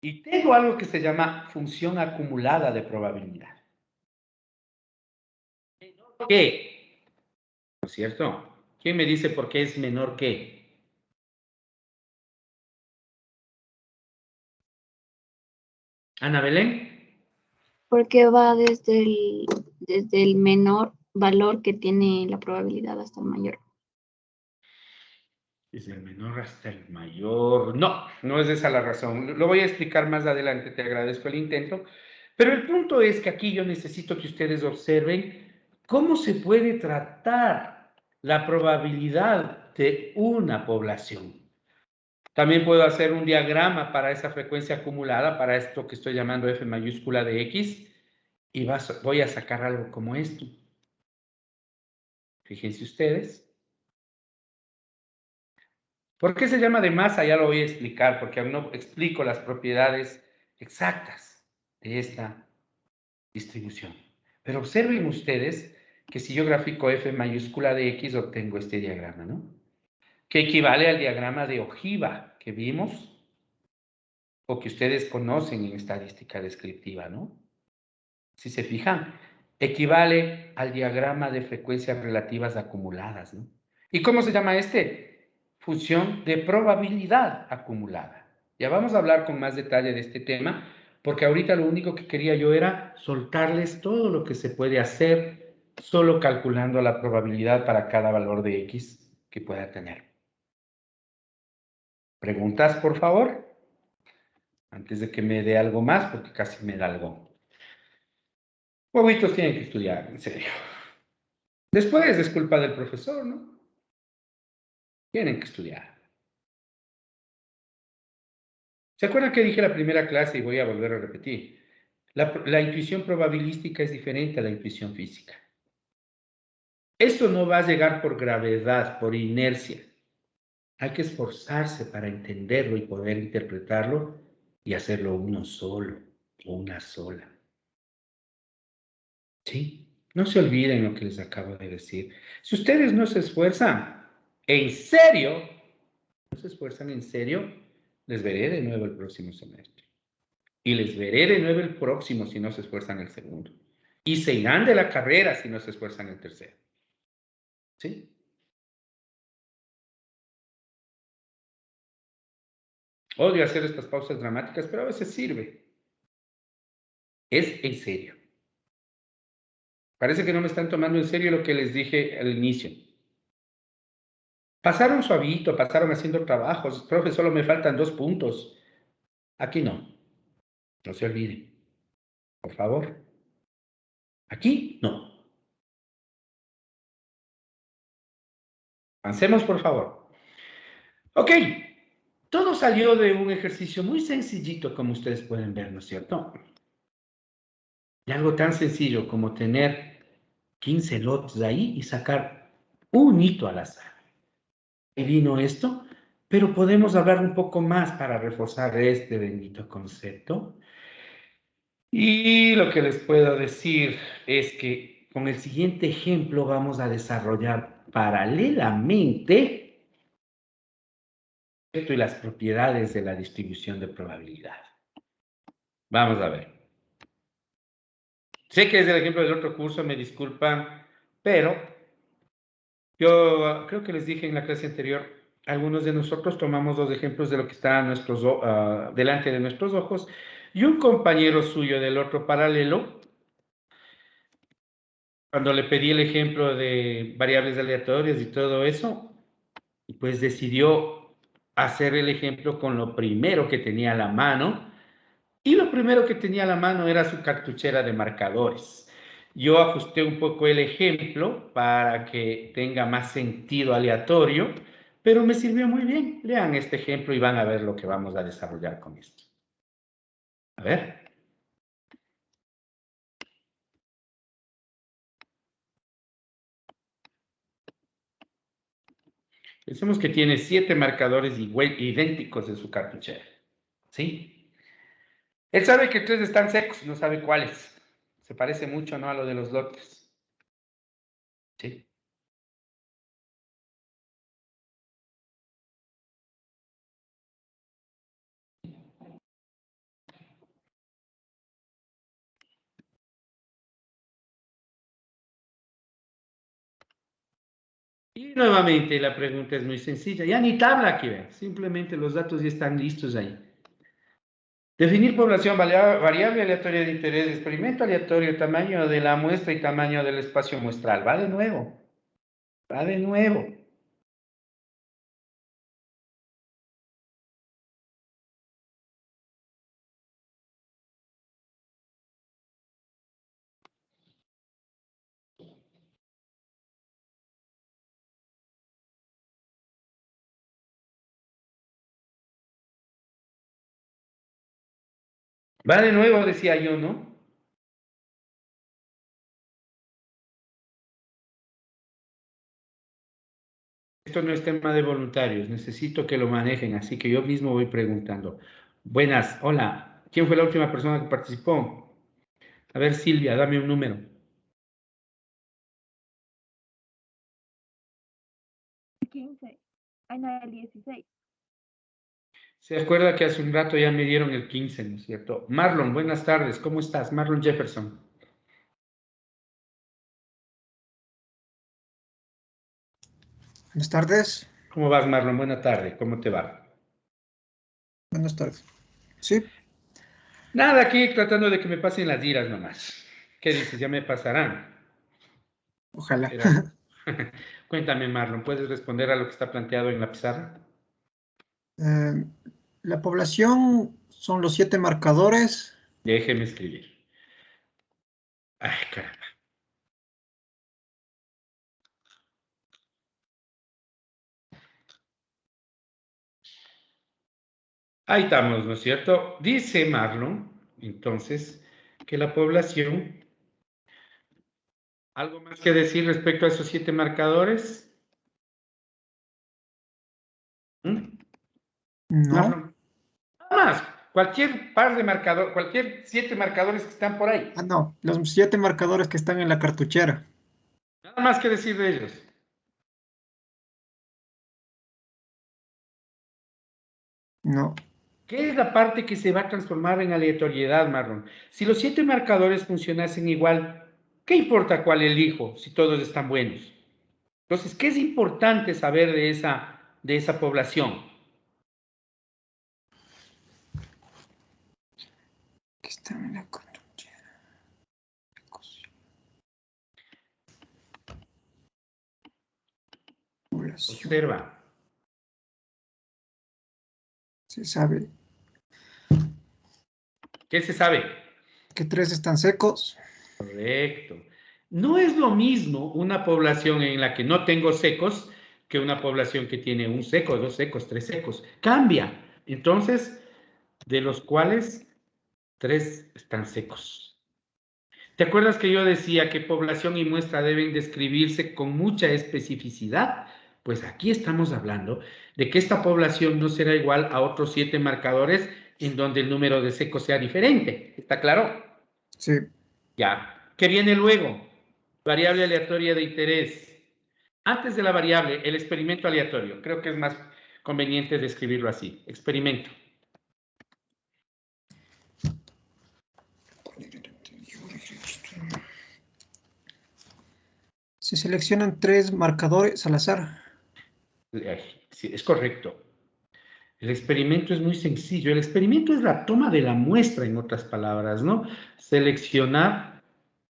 Y tengo algo que se llama función acumulada de probabilidad. ¿Qué? ¿No es cierto? ¿Quién me dice por qué es menor que? Ana Belén. Porque va desde el menor valor que tiene la probabilidad hasta el mayor. Desde el menor hasta el mayor. No, no es esa la razón. Lo voy a explicar más adelante, te agradezco el intento. Pero el punto es que aquí yo necesito que ustedes observen cómo se puede tratar la probabilidad de una población. También puedo hacer un diagrama para esa frecuencia acumulada, para esto que estoy llamando F mayúscula de X, y voy a sacar algo como esto. Fíjense ustedes. ¿Por qué se llama de masa? Ya lo voy a explicar, porque aún no explico las propiedades exactas de esta distribución. Pero observen ustedes que si yo grafico F mayúscula de X, obtengo este diagrama, ¿no? Que equivale al diagrama de ojiva que vimos, o que ustedes conocen en estadística descriptiva, ¿no? Si se fijan, equivale al diagrama de frecuencias relativas acumuladas, ¿no? ¿Y cómo se llama este? Función de probabilidad acumulada. Ya vamos a hablar con más detalle de este tema, porque ahorita lo único que quería yo era soltarles todo lo que se puede hacer solo calculando la probabilidad para cada valor de X que pueda tener. ¿Preguntas, por favor? Antes de que me dé algo más, porque casi me da algo. Huevitos tienen que estudiar, en serio. Después es culpa del profesor, ¿no? Tienen que estudiar. ¿Se acuerdan que dije la primera clase y voy a volver a repetir? La intuición probabilística es diferente a la intuición física. Esto no va a llegar por gravedad, por inercia. Hay que esforzarse para entenderlo y poder interpretarlo y hacerlo uno solo o una sola. ¿Sí? No se olviden lo que les acabo de decir. Si ustedes no se esfuerzan en serio, no se esfuerzan en serio, les veré de nuevo el próximo semestre. Y les veré de nuevo el próximo si no se esfuerzan el segundo. Y se irán de la carrera si no se esfuerzan el tercero. ¿Sí? Odio hacer estas pausas dramáticas, pero a veces sirve. Es en serio. Parece que no me están tomando en serio lo que les dije al inicio. Pasaron suavito, pasaron haciendo trabajos. Profe, solo me faltan 2 puntos. Aquí no. No se olviden. Por favor. Aquí no. Avancemos, por favor. Ok. Todo salió de un ejercicio muy sencillito, como ustedes pueden ver, ¿no es cierto? Y algo tan sencillo como tener 15 lotes ahí y sacar un hito al azar. Y vino esto, pero podemos hablar un poco más para reforzar este bendito concepto. Y lo que les puedo decir es que con el siguiente ejemplo vamos a desarrollar paralelamente esto y las propiedades de la distribución de probabilidad. Vamos a ver. Sé que es el ejemplo del otro curso, me disculpan, pero yo creo que les dije en la clase anterior, algunos de nosotros tomamos 2 ejemplos de lo que está delante de nuestros ojos y un compañero suyo del otro paralelo, cuando le pedí el ejemplo de variables aleatorias y todo eso, pues decidió hacer el ejemplo con lo primero que tenía a la mano, y lo primero que tenía a la mano era su cartuchera de marcadores. Yo ajusté un poco el ejemplo para que tenga más sentido aleatorio, pero me sirvió muy bien. Lean este ejemplo y van a ver lo que vamos a desarrollar con esto. A ver. Pensemos que tiene 7 marcadores idénticos en su cartuchera. ¿Sí? Él sabe que 3 están secos, no sabe cuáles. Se parece mucho, ¿no?, a lo de los lotes. ¿Sí? Y nuevamente la pregunta es muy sencilla. Ya ni tabla aquí, ven. Simplemente los datos ya están listos ahí. Definir población variable aleatoria de interés, experimento aleatorio, tamaño de la muestra y tamaño del espacio muestral. Va de nuevo. Va de nuevo. Va de nuevo, decía yo, ¿no? Esto no es tema de voluntarios, necesito que lo manejen, así que yo mismo voy preguntando. Buenas, hola, ¿quién fue la última persona que participó? A ver, Silvia, dame un número. 15. Ay, no, el 16. Se acuerda que hace un rato ya me dieron el 15, ¿no es cierto? Marlon, buenas tardes, ¿cómo estás? Marlon Jefferson. Buenas tardes. ¿Cómo vas, Marlon? Buena tarde, ¿cómo te va? Buenas tardes. Sí. Nada, aquí tratando de que me pasen las iras nomás. ¿Qué dices? Ya me pasarán. Ojalá. Pero, cuéntame, Marlon, ¿puedes responder a lo que está planteado en la pizarra? La población son los 7 marcadores. Déjeme escribir. Ay, caramba. Ahí estamos, ¿no es cierto? Dice Marlon, entonces, que la población ¿Algo más que decir respecto a esos 7 marcadores? No. Nada más. Cualquier par de marcadores, cualquier 7 marcadores que están por ahí. Ah, no. Los 7 marcadores que están en la cartuchera. Nada más que decir de ellos. No. ¿Qué es la parte que se va a transformar en aleatoriedad, Marlon? Si los 7 marcadores funcionasen igual, ¿qué importa cuál elijo si todos están buenos? Entonces, ¿qué es importante saber de esa población? Que están en la cartuchera. Observa. Se sabe ¿Qué se sabe? que 3 están secos. Correcto. No es lo mismo una población en la que no tengo secos que una población que tiene un seco, 2 secos, 3 secos. Cambia. Entonces, de los cuales 3 están secos. ¿Te acuerdas que yo decía que población y muestra deben describirse con mucha especificidad? Pues aquí estamos hablando de que esta población no será igual a otros 7 marcadores en donde el número de secos sea diferente. ¿Está claro? Sí. Ya. ¿Qué viene luego? Variable aleatoria de interés. Antes de la variable, el experimento aleatorio. Creo que es más conveniente describirlo así. Experimento. Se seleccionan 3 marcadores al azar. Sí, es correcto. El experimento es muy sencillo. El experimento es la toma de la muestra, en otras palabras, ¿no? Seleccionar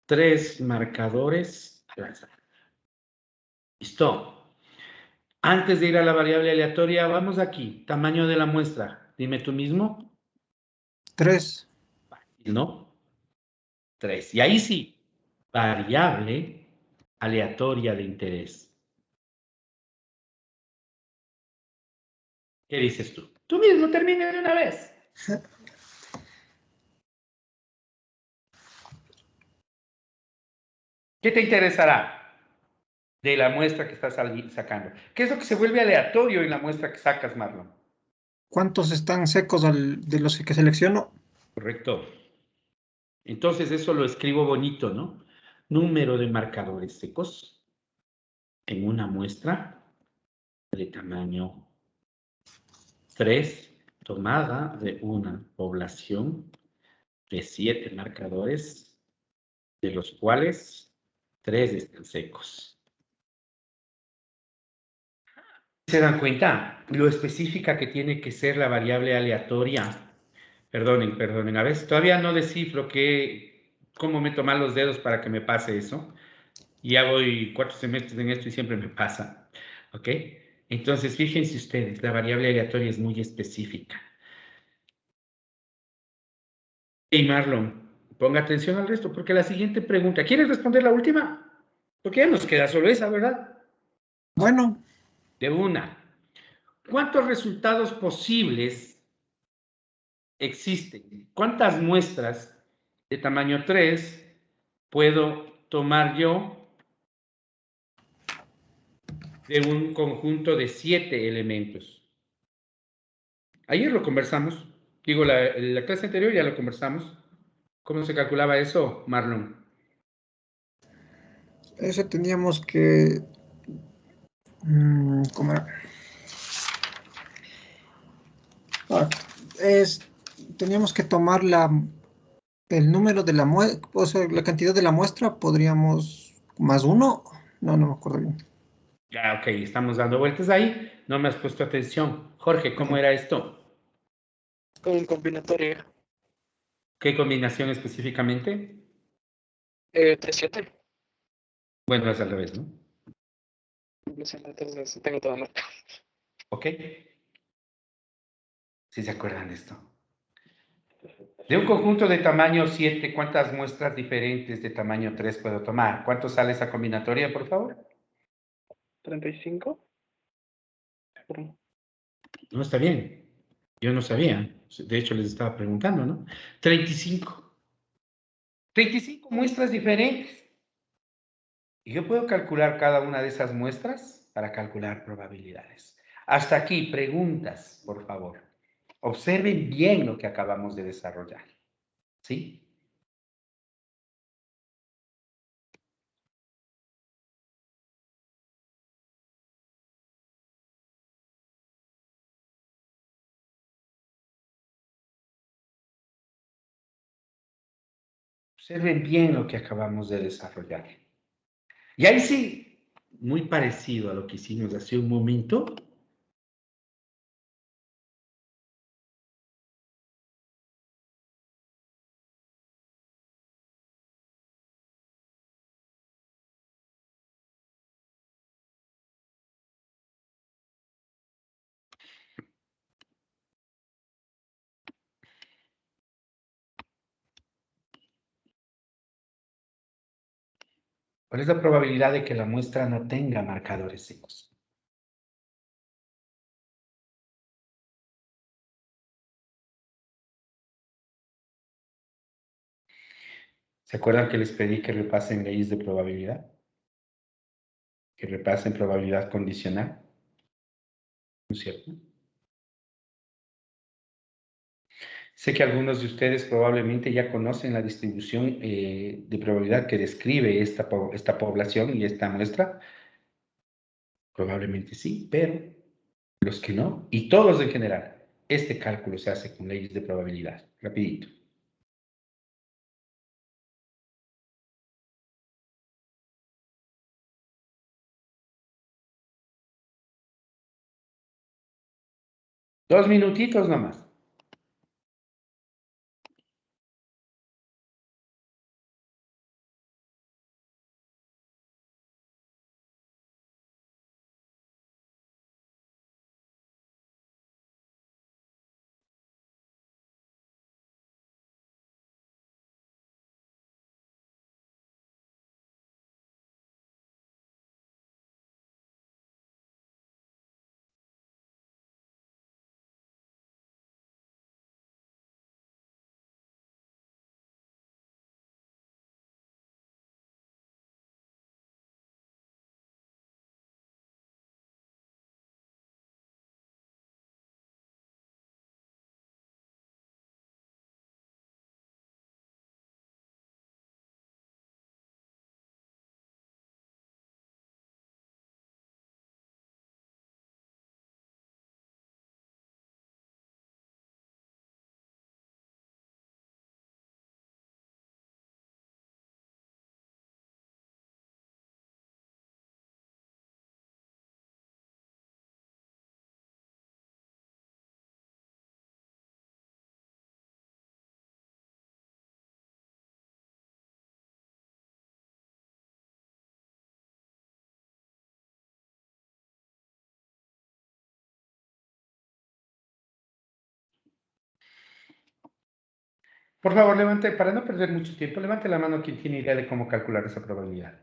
3 marcadores al azar. ¿Listo? Antes de ir a la variable aleatoria, vamos aquí. Tamaño de la muestra. Dime tú mismo. 3. ¿No? 3. Y ahí sí, variable aleatoria de interés. ¿Qué dices tú? Tú mismo termina de una vez. ¿Qué te interesará de la muestra que estás sacando? ¿Qué es lo que se vuelve aleatorio en la muestra que sacas, Marlon? ¿Cuántos están secos de los que selecciono? Correcto. Entonces eso lo escribo bonito, ¿no? Número de marcadores secos en una muestra de tamaño 3, tomada de una población de 7 marcadores, de los cuales 3 están secos. ¿Se dan cuenta lo específica que tiene que ser la variable aleatoria? Perdonen, a veces todavía no descifro cómo meto mal los dedos para que me pase eso. Ya voy 4 semestres en esto y siempre me pasa, ¿ok? Entonces, fíjense ustedes, la variable aleatoria es muy específica. Hey, Marlon, ponga atención al resto, porque la siguiente pregunta, ¿quieres responder la última? Porque ya nos queda solo esa, ¿verdad? Bueno. De una. ¿Cuántos resultados posibles existen? ¿Cuántas muestras de tamaño 3 puedo tomar yo de un conjunto de 7 elementos? Ayer lo conversamos. Digo, la clase anterior ya lo conversamos. ¿Cómo se calculaba eso, Marlon? Eso teníamos que... ¿Cómo era? Teníamos que tomar el número de la muestra, o sea, la cantidad de la muestra, podríamos... ¿Más 1? No me acuerdo bien. Ya, ok, estamos dando vueltas ahí. No me has puesto atención. Jorge, ¿cómo era esto? Con combinatoria. ¿Qué combinación específicamente? 3-7. Bueno, es al revés, ¿no? Entonces tengo toda marca. ¿Ok? ¿Sí se acuerdan de esto? De un conjunto de tamaño 7, ¿cuántas muestras diferentes de tamaño 3 puedo tomar? ¿Cuánto sale esa combinatoria, por favor? 35. No, está bien. Yo no sabía. De hecho, les estaba preguntando, ¿no? 35. 35 muestras diferentes. Y yo puedo calcular cada una de esas muestras para calcular probabilidades. Hasta aquí, preguntas, por favor. Observen bien lo que acabamos de desarrollar. ¿Sí? Observen bien lo que acabamos de desarrollar. Y ahí sí, muy parecido a lo que hicimos hace un momento. ¿Cuál es la probabilidad de que la muestra no tenga marcadores secos? ¿Se acuerdan que les pedí que repasen leyes de probabilidad? Que repasen probabilidad condicional. ¿No es cierto? Sé que algunos de ustedes probablemente ya conocen la distribución de probabilidad que describe esta población y esta muestra. Probablemente sí, pero los que no, y todos en general, este cálculo se hace con leyes de probabilidad. Rapidito. Dos minutitos nomás. Por favor, levante, para no perder mucho tiempo, levante la mano quien tiene idea de cómo calcular esa probabilidad.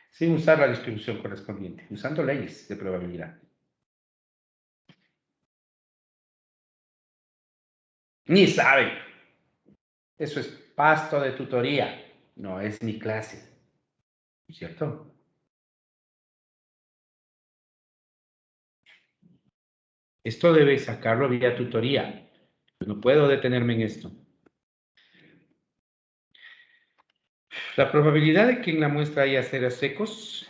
Sin usar la distribución correspondiente, usando leyes de probabilidad. Ni saben. Eso es pasto de tutoría, no es mi clase. ¿Cierto? Esto debe sacarlo vía tutoría. No puedo detenerme en esto. La probabilidad de que en la muestra haya ceros secos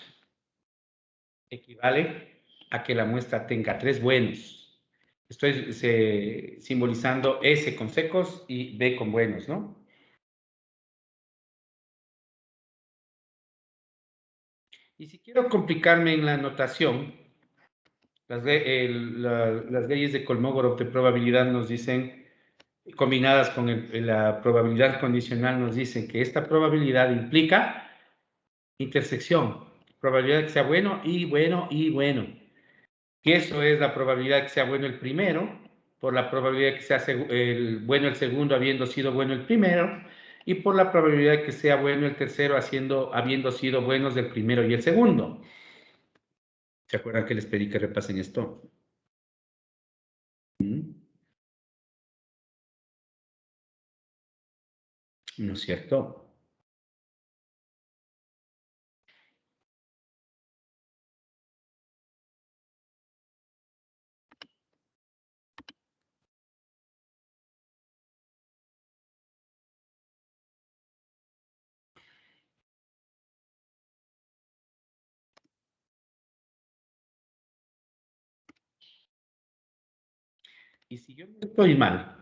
equivale a que la muestra tenga 3 buenos. Estoy simbolizando S con secos y B con buenos, ¿no? Y si quiero complicarme en la notación, las leyes de Kolmogorov de probabilidad nos dicen, combinadas con la probabilidad condicional, nos dicen que esta probabilidad implica intersección, probabilidad de que sea bueno y bueno y bueno. Y eso es la probabilidad de que sea bueno el primero, por la probabilidad de que sea bueno el segundo habiendo sido bueno el primero, y por la probabilidad de que sea bueno el tercero habiendo sido buenos el primero y el segundo. ¿Se acuerdan que les pedí que repasen esto? ¿No es cierto? Y si yo no estoy mal,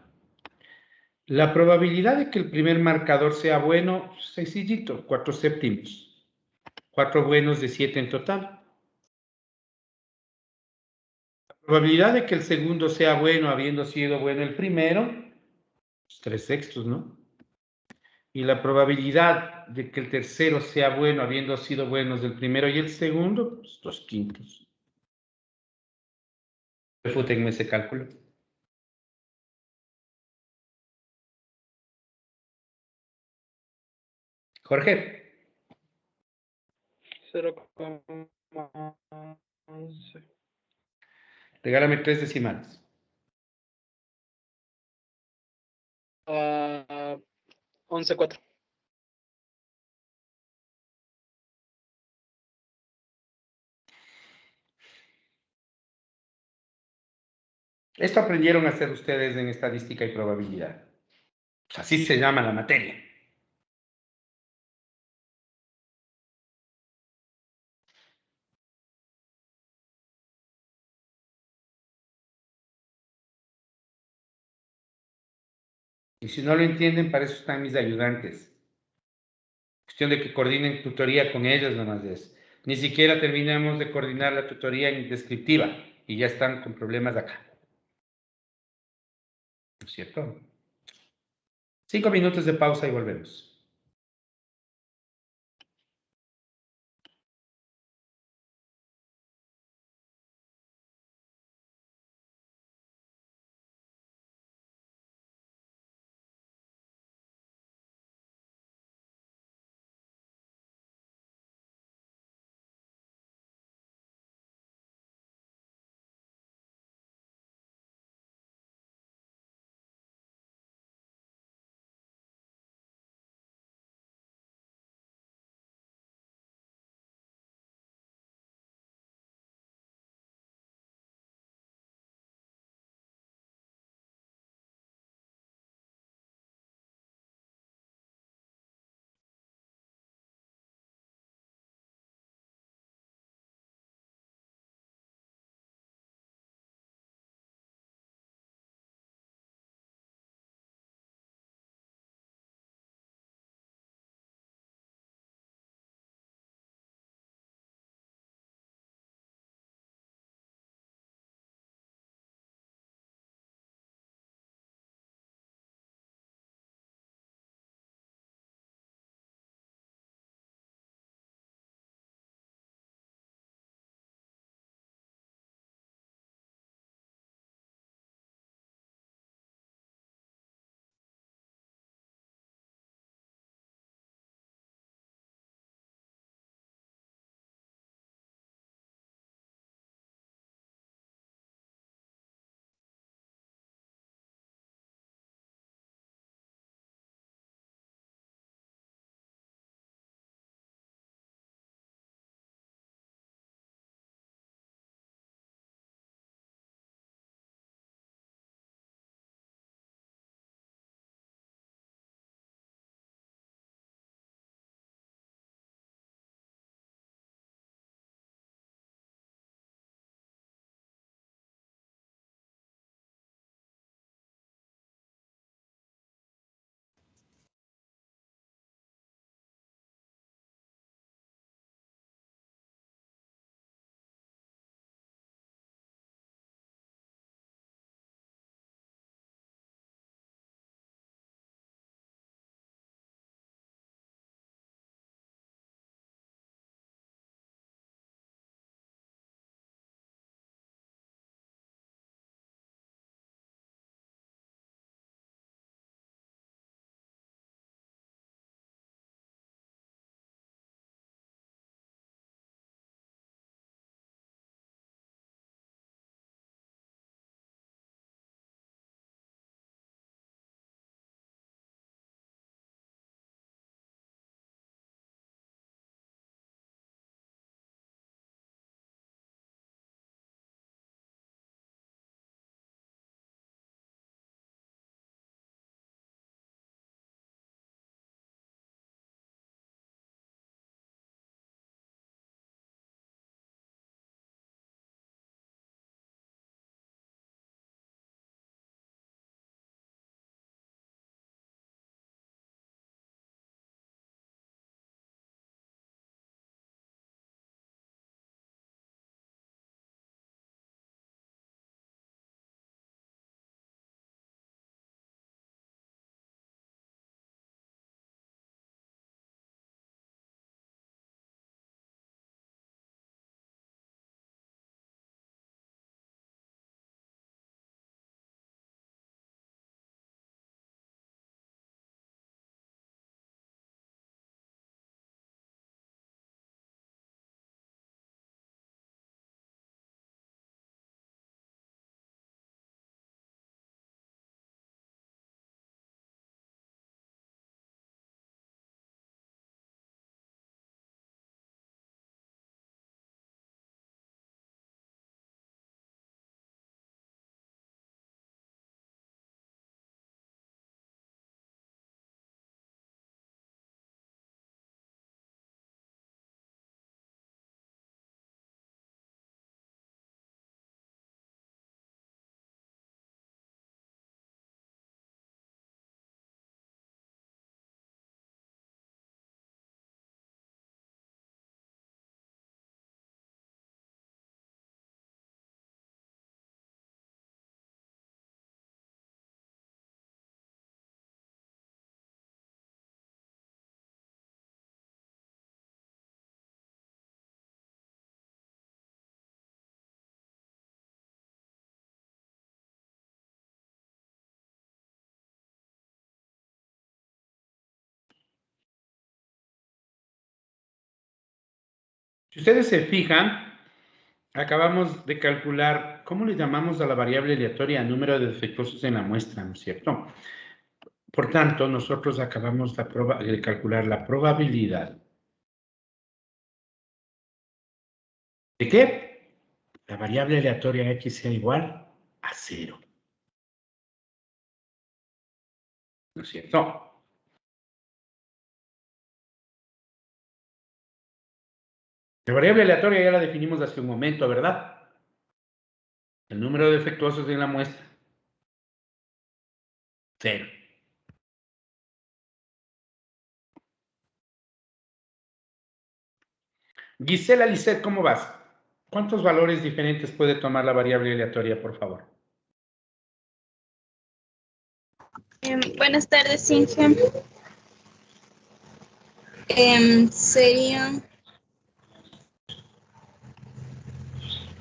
la probabilidad de que el primer marcador sea bueno, sencillito, 4/7. 4 buenos de 7 en total. La probabilidad de que el segundo sea bueno, habiendo sido bueno el primero, 3/6, ¿no? Y la probabilidad de que el tercero sea bueno, habiendo sido buenos el primero y el segundo, pues 2/5. Refútenme ese cálculo. Jorge, 0,11. regálame 3 decimales. 11,4. Esto aprendieron a hacer ustedes en estadística y probabilidad. Así se llama la materia. Y si no lo entienden, para eso están mis ayudantes. Cuestión de que coordinen tutoría con ellos nomás es. Ni siquiera terminamos de coordinar la tutoría en descriptiva y ya están con problemas acá. ¿No es cierto? 5 minutos de pausa y volvemos. Si ustedes se fijan, acabamos de calcular, ¿cómo le llamamos a la variable aleatoria número de defectuosos en la muestra, ¿no es cierto? Por tanto, nosotros acabamos de calcular la probabilidad. ¿De qué? La variable aleatoria x sea igual a 0. ¿No es cierto? La variable aleatoria ya la definimos hace un momento, ¿verdad? El número de defectuosos en la muestra. 0. Gisela Lisset, ¿cómo vas? ¿Cuántos valores diferentes puede tomar la variable aleatoria, por favor? Buenas tardes, Inge.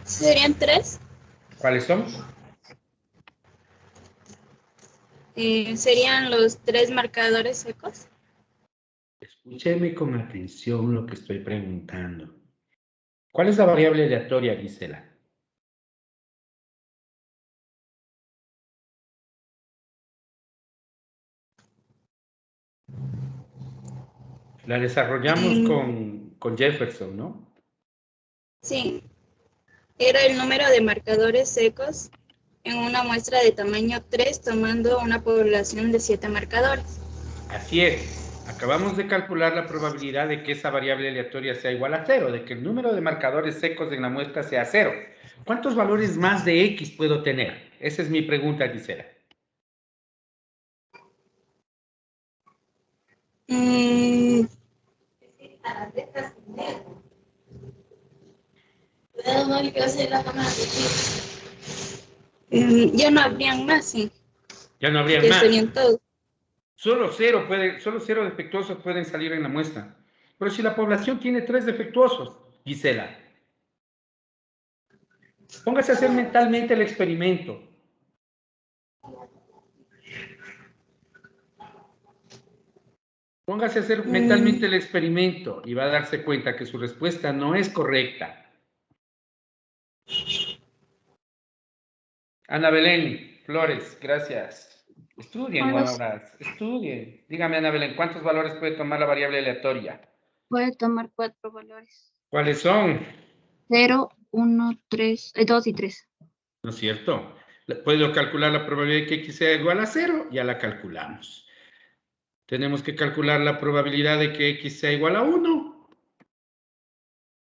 Serían 3. ¿Cuáles son? Serían los 3 marcadores secos. Escúcheme con atención lo que estoy preguntando. ¿Cuál es la variable aleatoria, Gisela? La desarrollamos con Jefferson, ¿no? Sí. Era el número de marcadores secos en una muestra de tamaño 3, tomando una población de 7 marcadores. Así es. Acabamos de calcular la probabilidad de que esa variable aleatoria sea igual a 0, de que el número de marcadores secos en la muestra sea 0. ¿Cuántos valores más de X puedo tener? Esa es mi pregunta, Gisela. Ya no habrían más, sí. Ya no habrían Que más. serían todos. Solo 0 defectuosos pueden salir en la muestra. Pero si la población tiene 3 defectuosos, Gisela, póngase a hacer mentalmente el experimento. Póngase a hacer mentalmente el experimento y va a darse cuenta que su respuesta no es correcta. Ana Belén Flores, gracias. Estudien, guaguas, estudien. Dígame, Ana Belén, ¿cuántos valores puede tomar la variable aleatoria? Puede tomar 4 valores. ¿Cuáles son? 0, 1, 3, 2 y 3. ¿No es cierto? Puedo calcular la probabilidad de que x sea igual a 0, ya la calculamos. Tenemos que calcular la probabilidad de que x sea igual a 1.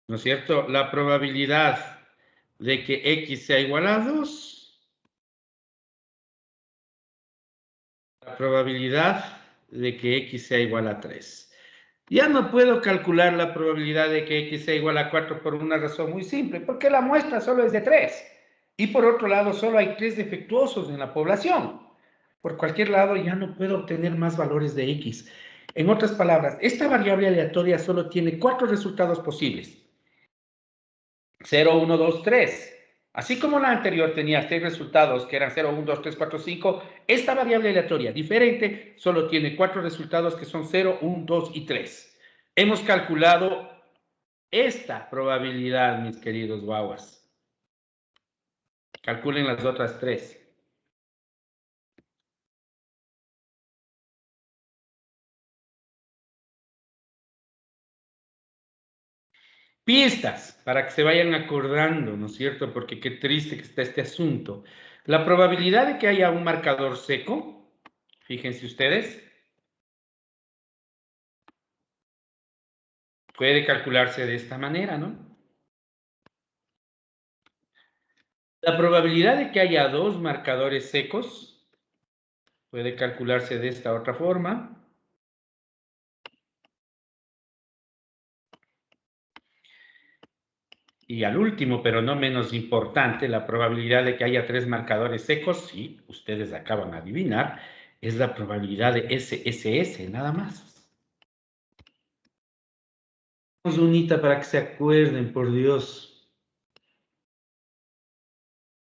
¿No es cierto? La probabilidad de que x sea igual a 2. La probabilidad de que x sea igual a 3. Ya no puedo calcular la probabilidad de que x sea igual a 4 por una razón muy simple, porque la muestra solo es de 3. Y por otro lado, solo hay 3 defectuosos en la población. Por cualquier lado, ya no puedo obtener más valores de x. En otras palabras, esta variable aleatoria solo tiene 4 resultados posibles. 0, 1, 2, 3. Así como la anterior tenía 6 resultados, que eran 0, 1, 2, 3, 4, 5, esta variable aleatoria diferente solo tiene 4 resultados que son 0, 1, 2 y 3. Hemos calculado esta probabilidad, mis queridos guaguas. Calculen las otras 3. Pistas, para que se vayan acordando, ¿no es cierto? Porque qué triste que está este asunto. La probabilidad de que haya un marcador seco, fíjense ustedes, puede calcularse de esta manera, ¿no? La probabilidad de que haya 2 marcadores secos puede calcularse de esta otra forma. Y al último, pero no menos importante, la probabilidad de que haya 3 marcadores secos, sí, ustedes acaban de adivinar, es la probabilidad de SSS, nada más. Unita para que se acuerden, por Dios.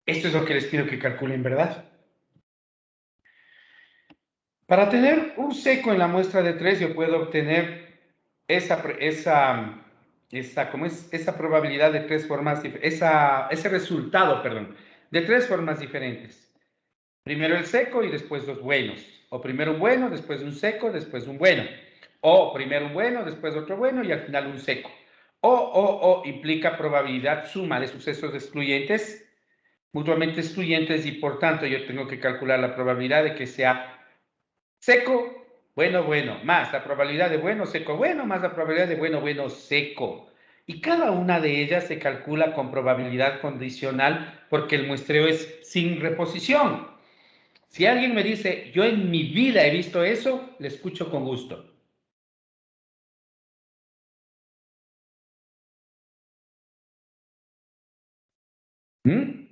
Esto es lo que les pido que calculen, ¿verdad? Para tener un seco en la muestra de 3, yo puedo obtener esa esa probabilidad de tres formas, ese resultado, perdón, de tres formas diferentes. Primero el seco y después los buenos. O primero un bueno, después un seco, después un bueno. O primero un bueno, después otro bueno y al final un seco. O implica probabilidad suma de sucesos excluyentes, mutuamente excluyentes, y por tanto yo tengo que calcular la probabilidad de que sea seco, bueno, bueno, más la probabilidad de bueno, seco, bueno, más la probabilidad de bueno, bueno, seco. Y cada una de ellas se calcula con probabilidad condicional porque el muestreo es sin reposición. Si alguien me dice, yo en mi vida he visto eso, le escucho con gusto. ¿Mm?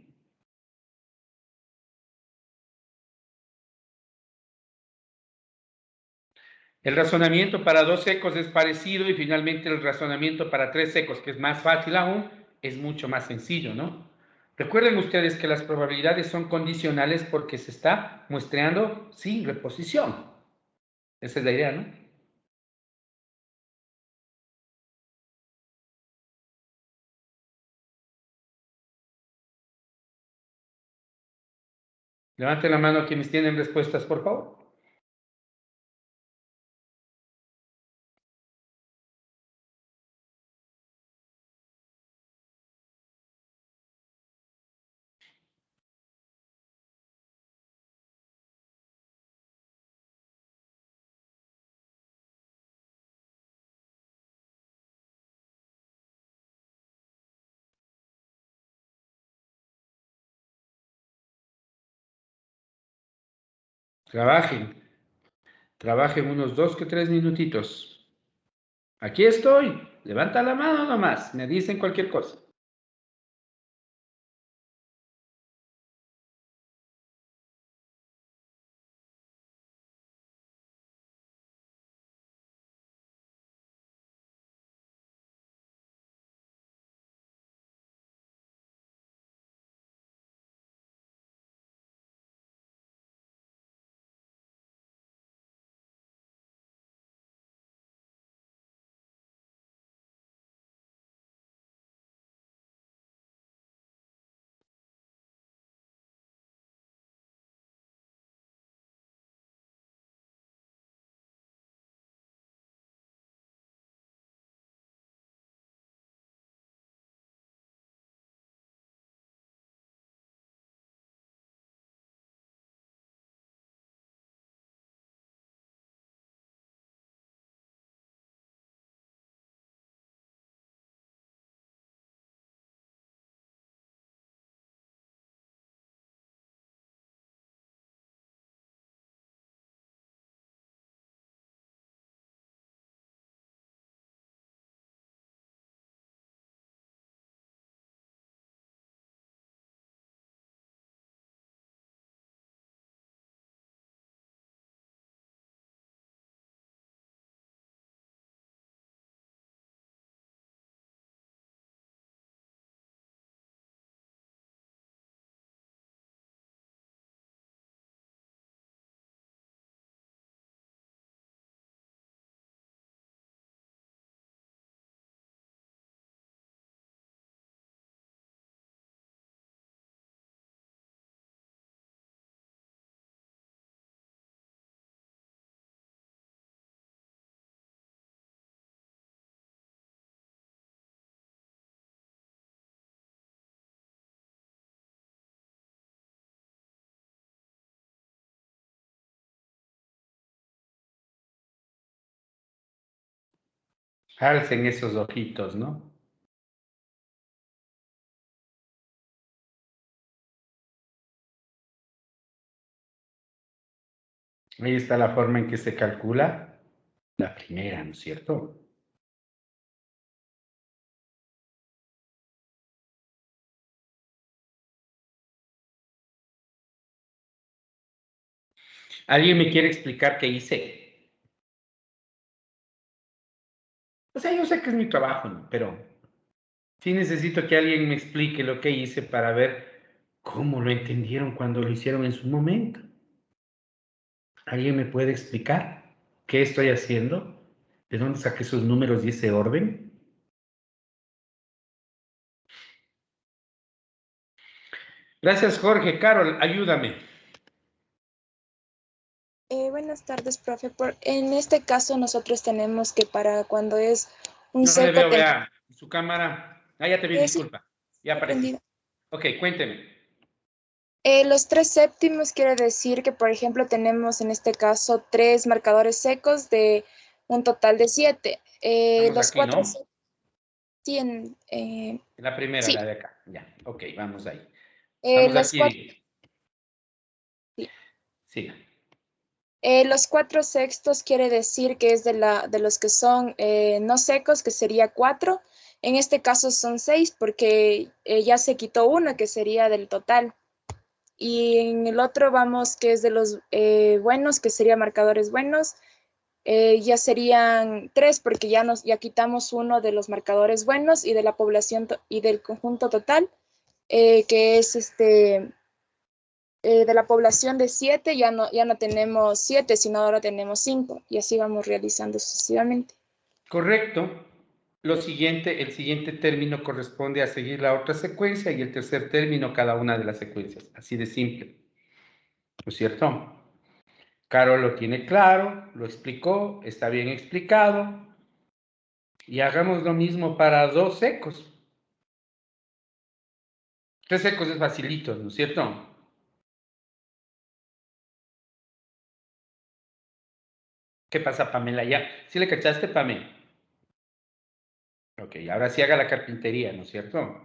El razonamiento para dos secos es parecido y finalmente el razonamiento para tres secos, que es más fácil aún, es mucho más sencillo, ¿no? Recuerden ustedes que las probabilidades son condicionales porque se está muestreando sin reposición. Esa es la idea, ¿no? Levanten la mano quienes tienen respuestas, por favor. Trabajen. Trabajen unos 2 que 3 minutitos. Aquí estoy. Levanta la mano nomás. Me dicen cualquier cosa. Alcen esos ojitos, ¿no? Ahí está la forma en que se calcula la primera, ¿no es cierto? ¿Alguien me quiere explicar qué hice? O sea, yo sé que es mi trabajo, ¿no? Pero sí necesito que alguien me explique lo que hice para ver cómo lo entendieron cuando lo hicieron en su momento. ¿Alguien me puede explicar qué estoy haciendo? ¿De dónde saqué esos números y ese orden? Gracias, Jorge. Carol, ayúdame. Buenas tardes, profe. En este caso nosotros tenemos que para cuando es un No le seco... veo, vea, su cámara. Ah, ya te vi, Sí, disculpa. Ya aparecí. Ok, cuénteme. Los 3 séptimos quiere decir que, por ejemplo, tenemos en este caso 3 marcadores secos de un total de 7. Estamos Los aquí, 4 ¿no? tienen... La primera, sí. la de acá. Ya, ok, vamos ahí. los Estamos 4... aquí. Sí. Los 4 sextos quiere decir que es de los que son no secos, que sería 4. En este caso son 6 porque ya se quitó uno, que sería del total. Y en el otro vamos que es de los buenos, que serían marcadores buenos. Ya serían 3 porque ya quitamos uno de los marcadores buenos y de la población y del conjunto total, que es de la población de 7 ya no tenemos 7, sino ahora tenemos 5, y así vamos realizando sucesivamente. Correcto. El siguiente término corresponde a seguir la otra secuencia y el tercer término cada una de las secuencias. Así de simple. ¿No es cierto? Carol lo tiene claro, lo explicó, está bien explicado. Y hagamos lo mismo para 2 secos. 3 secos es facilito, ¿no es cierto? ¿Qué pasa, Pamela? ¿Ya? ¿Sí le cachaste, Pamela? Ok, ahora sí haga la carpintería, ¿no es cierto?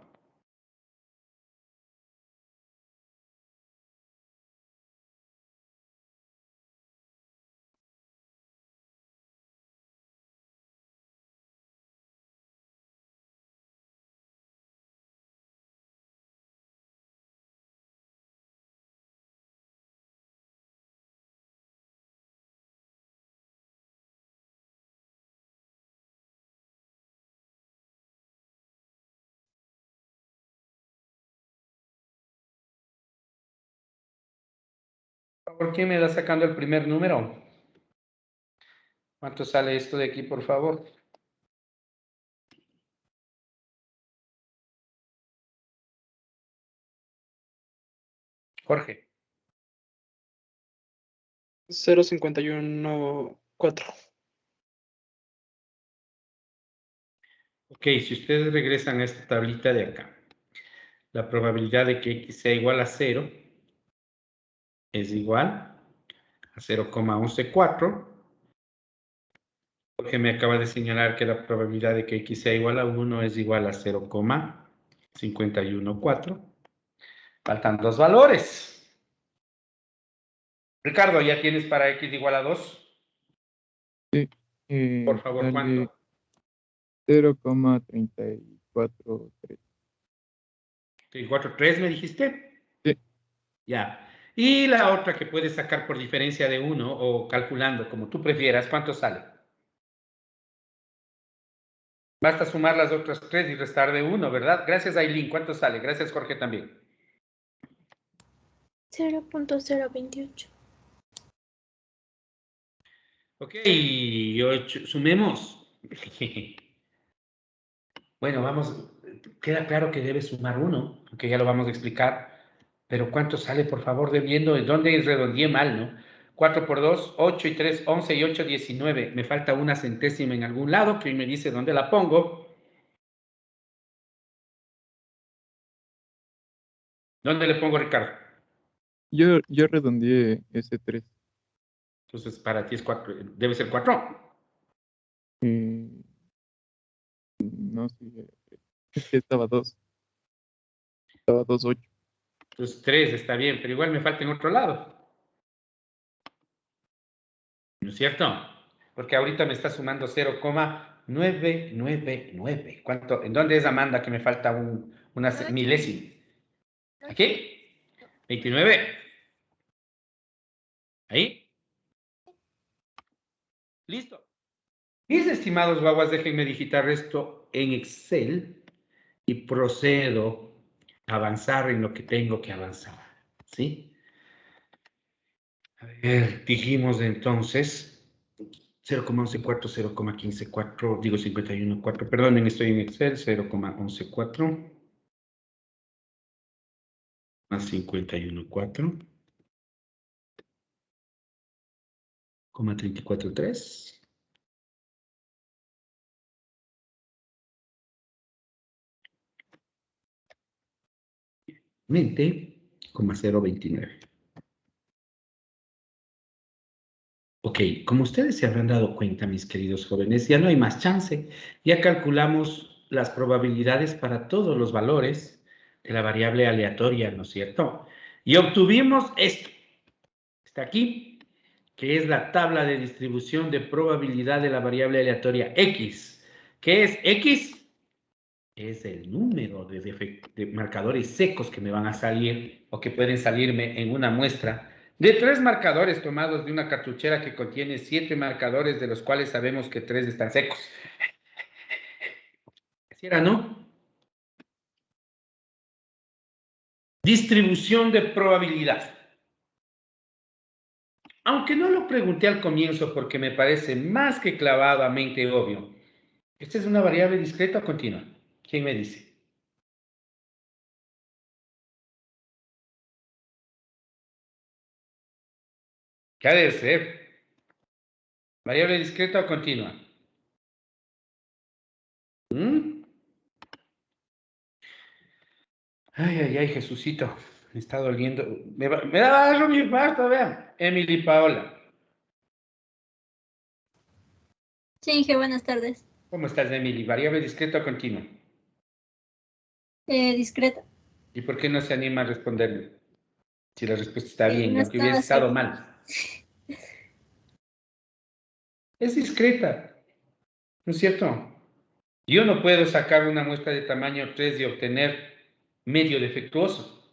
¿Por qué me da sacando el primer número? ¿Cuánto sale esto de aquí, por favor? Jorge. 0,514. Ok, si ustedes regresan a esta tablita de acá, la probabilidad de que x sea igual a 0 es igual a 0,114. Jorge me acaba de señalar que la probabilidad de que x sea igual a 1 es igual a 0,514. Faltan 2 valores. Ricardo, ¿ya tienes para x igual a 2? Sí. Por favor, Sale ¿cuánto? 0,343. 343 me dijiste. Sí. Ya. Y la otra que puedes sacar por diferencia de 1 o calculando, como tú prefieras, ¿cuánto sale? Basta sumar las otras 3 y restar de 1, ¿verdad? Gracias, Aileen. ¿Cuánto sale? Gracias, Jorge, también. 0.028. Ok, sumemos. Bueno, vamos, queda claro que debe sumar 1, aunque ya lo vamos a explicar. Pero ¿cuánto sale, por favor, debiendo? ¿En dónde redondeé mal, no? 4 por 2, 8 y 3, 11 y 8, 19. Me falta una centésima en algún lado, que me dice dónde la pongo. ¿Dónde le pongo, Ricardo? Yo redondeé ese 3. Entonces, para ti es 4, debe ser 4. No sé, es que estaba 2. Estaba 2,8. Entonces 3 está bien, pero igual me falta en otro lado. ¿No es cierto? Porque ahorita me está sumando 0,999. ¿Cuánto? ¿En dónde es, Amanda, que me falta una milésima? ¿Aquí? 29. ¿Ahí? Listo. Mis estimados guaguas, déjenme digitar esto en Excel y procedo a avanzar en lo que tengo que avanzar. ¿Sí? A ver, dijimos entonces 0,114, 0,154, digo 51,4, perdonen, estoy en Excel, 0,114. más 51,4, 34,3. Mente, 0,29. Ok, como ustedes se habrán dado cuenta, mis queridos jóvenes, ya no hay más chance. Ya calculamos las probabilidades para todos los valores de la variable aleatoria, ¿no es cierto? Y obtuvimos esto. Está aquí, que es la tabla de distribución de probabilidad de la variable aleatoria X. ¿Qué es X? Es el número de marcadores secos que me van a salir o que pueden salirme en una muestra de 3 marcadores tomados de una cartuchera que contiene 7 marcadores, de los cuales sabemos que 3 están secos. ¿Así era, no? Distribución de probabilidad. Aunque no lo pregunté al comienzo porque me parece más que clavadamente obvio. ¿Esta es una variable discreta o continua? ¿Quién me dice? ¿Qué ha de ser? ¿Variable discreta o continua? ¿Mm? Ay, Jesucito. Me está doliendo. Me da algo mi infarto, vean. Emily Paola. Sí, Inge, buenas tardes. ¿Cómo estás, Emily? ¿Variable discreta o continua? Discreta. ¿Y por qué no se anima a responderme? Si la respuesta está bien, No aunque hubiese estaba estado segura. mal. Es discreta, ¿no es cierto? Yo no puedo sacar una muestra de tamaño 3 y obtener medio defectuoso.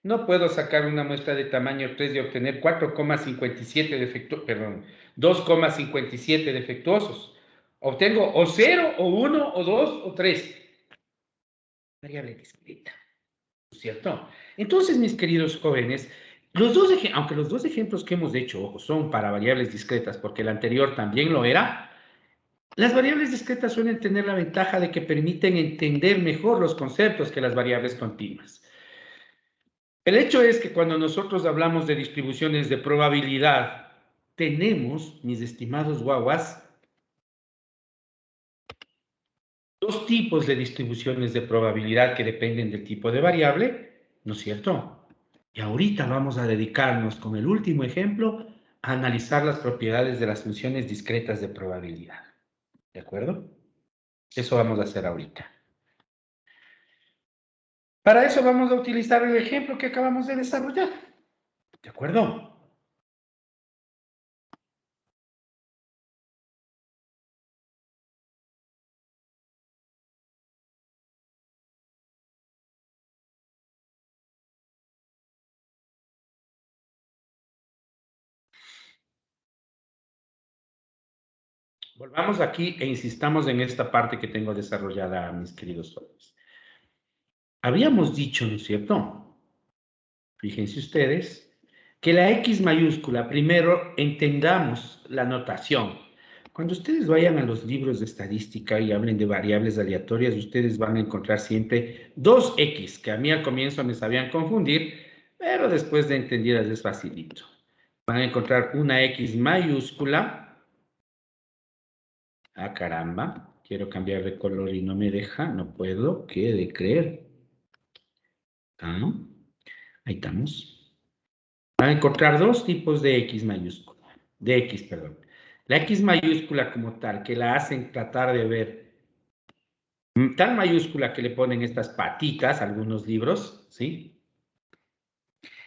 No puedo sacar una muestra de tamaño 3 y obtener 4,57 defectuosos, perdón, 2,57 defectuosos. Obtengo o 0, o 1, o 2, o 3. Variable discreta, ¿no es cierto? Entonces, mis queridos jóvenes, aunque los dos ejemplos que hemos hecho, ojo, son para variables discretas, porque el anterior también lo era, las variables discretas suelen tener la ventaja de que permiten entender mejor los conceptos que las variables continuas. El hecho es que cuando nosotros hablamos de distribuciones de probabilidad, tenemos, mis estimados guaguas, dos tipos de distribuciones de probabilidad que dependen del tipo de variable, ¿no es cierto? Y ahorita vamos a dedicarnos con el último ejemplo a analizar las propiedades de las funciones discretas de probabilidad. ¿De acuerdo? Eso vamos a hacer ahorita. Para eso vamos a utilizar el ejemplo que acabamos de desarrollar. ¿De acuerdo? Volvamos aquí e insistamos en esta parte que tengo desarrollada, mis queridos jóvenes. Habíamos dicho, ¿no es cierto? Fíjense ustedes, que la X mayúscula, primero entendamos la notación. Cuando ustedes vayan a los libros de estadística y hablen de variables aleatorias, ustedes van a encontrar siempre dos X, que a mí al comienzo me sabían confundir, pero después de entendidas es facilito. Van a encontrar una X mayúscula. Ah, caramba, quiero cambiar de color y no me deja, no puedo, ¿qué de creer? Ah, ahí estamos. Van a encontrar dos tipos de X mayúscula, de X, perdón. La X mayúscula como tal, que la hacen tratar de ver, tan mayúscula que le ponen estas patitas a algunos libros, ¿sí?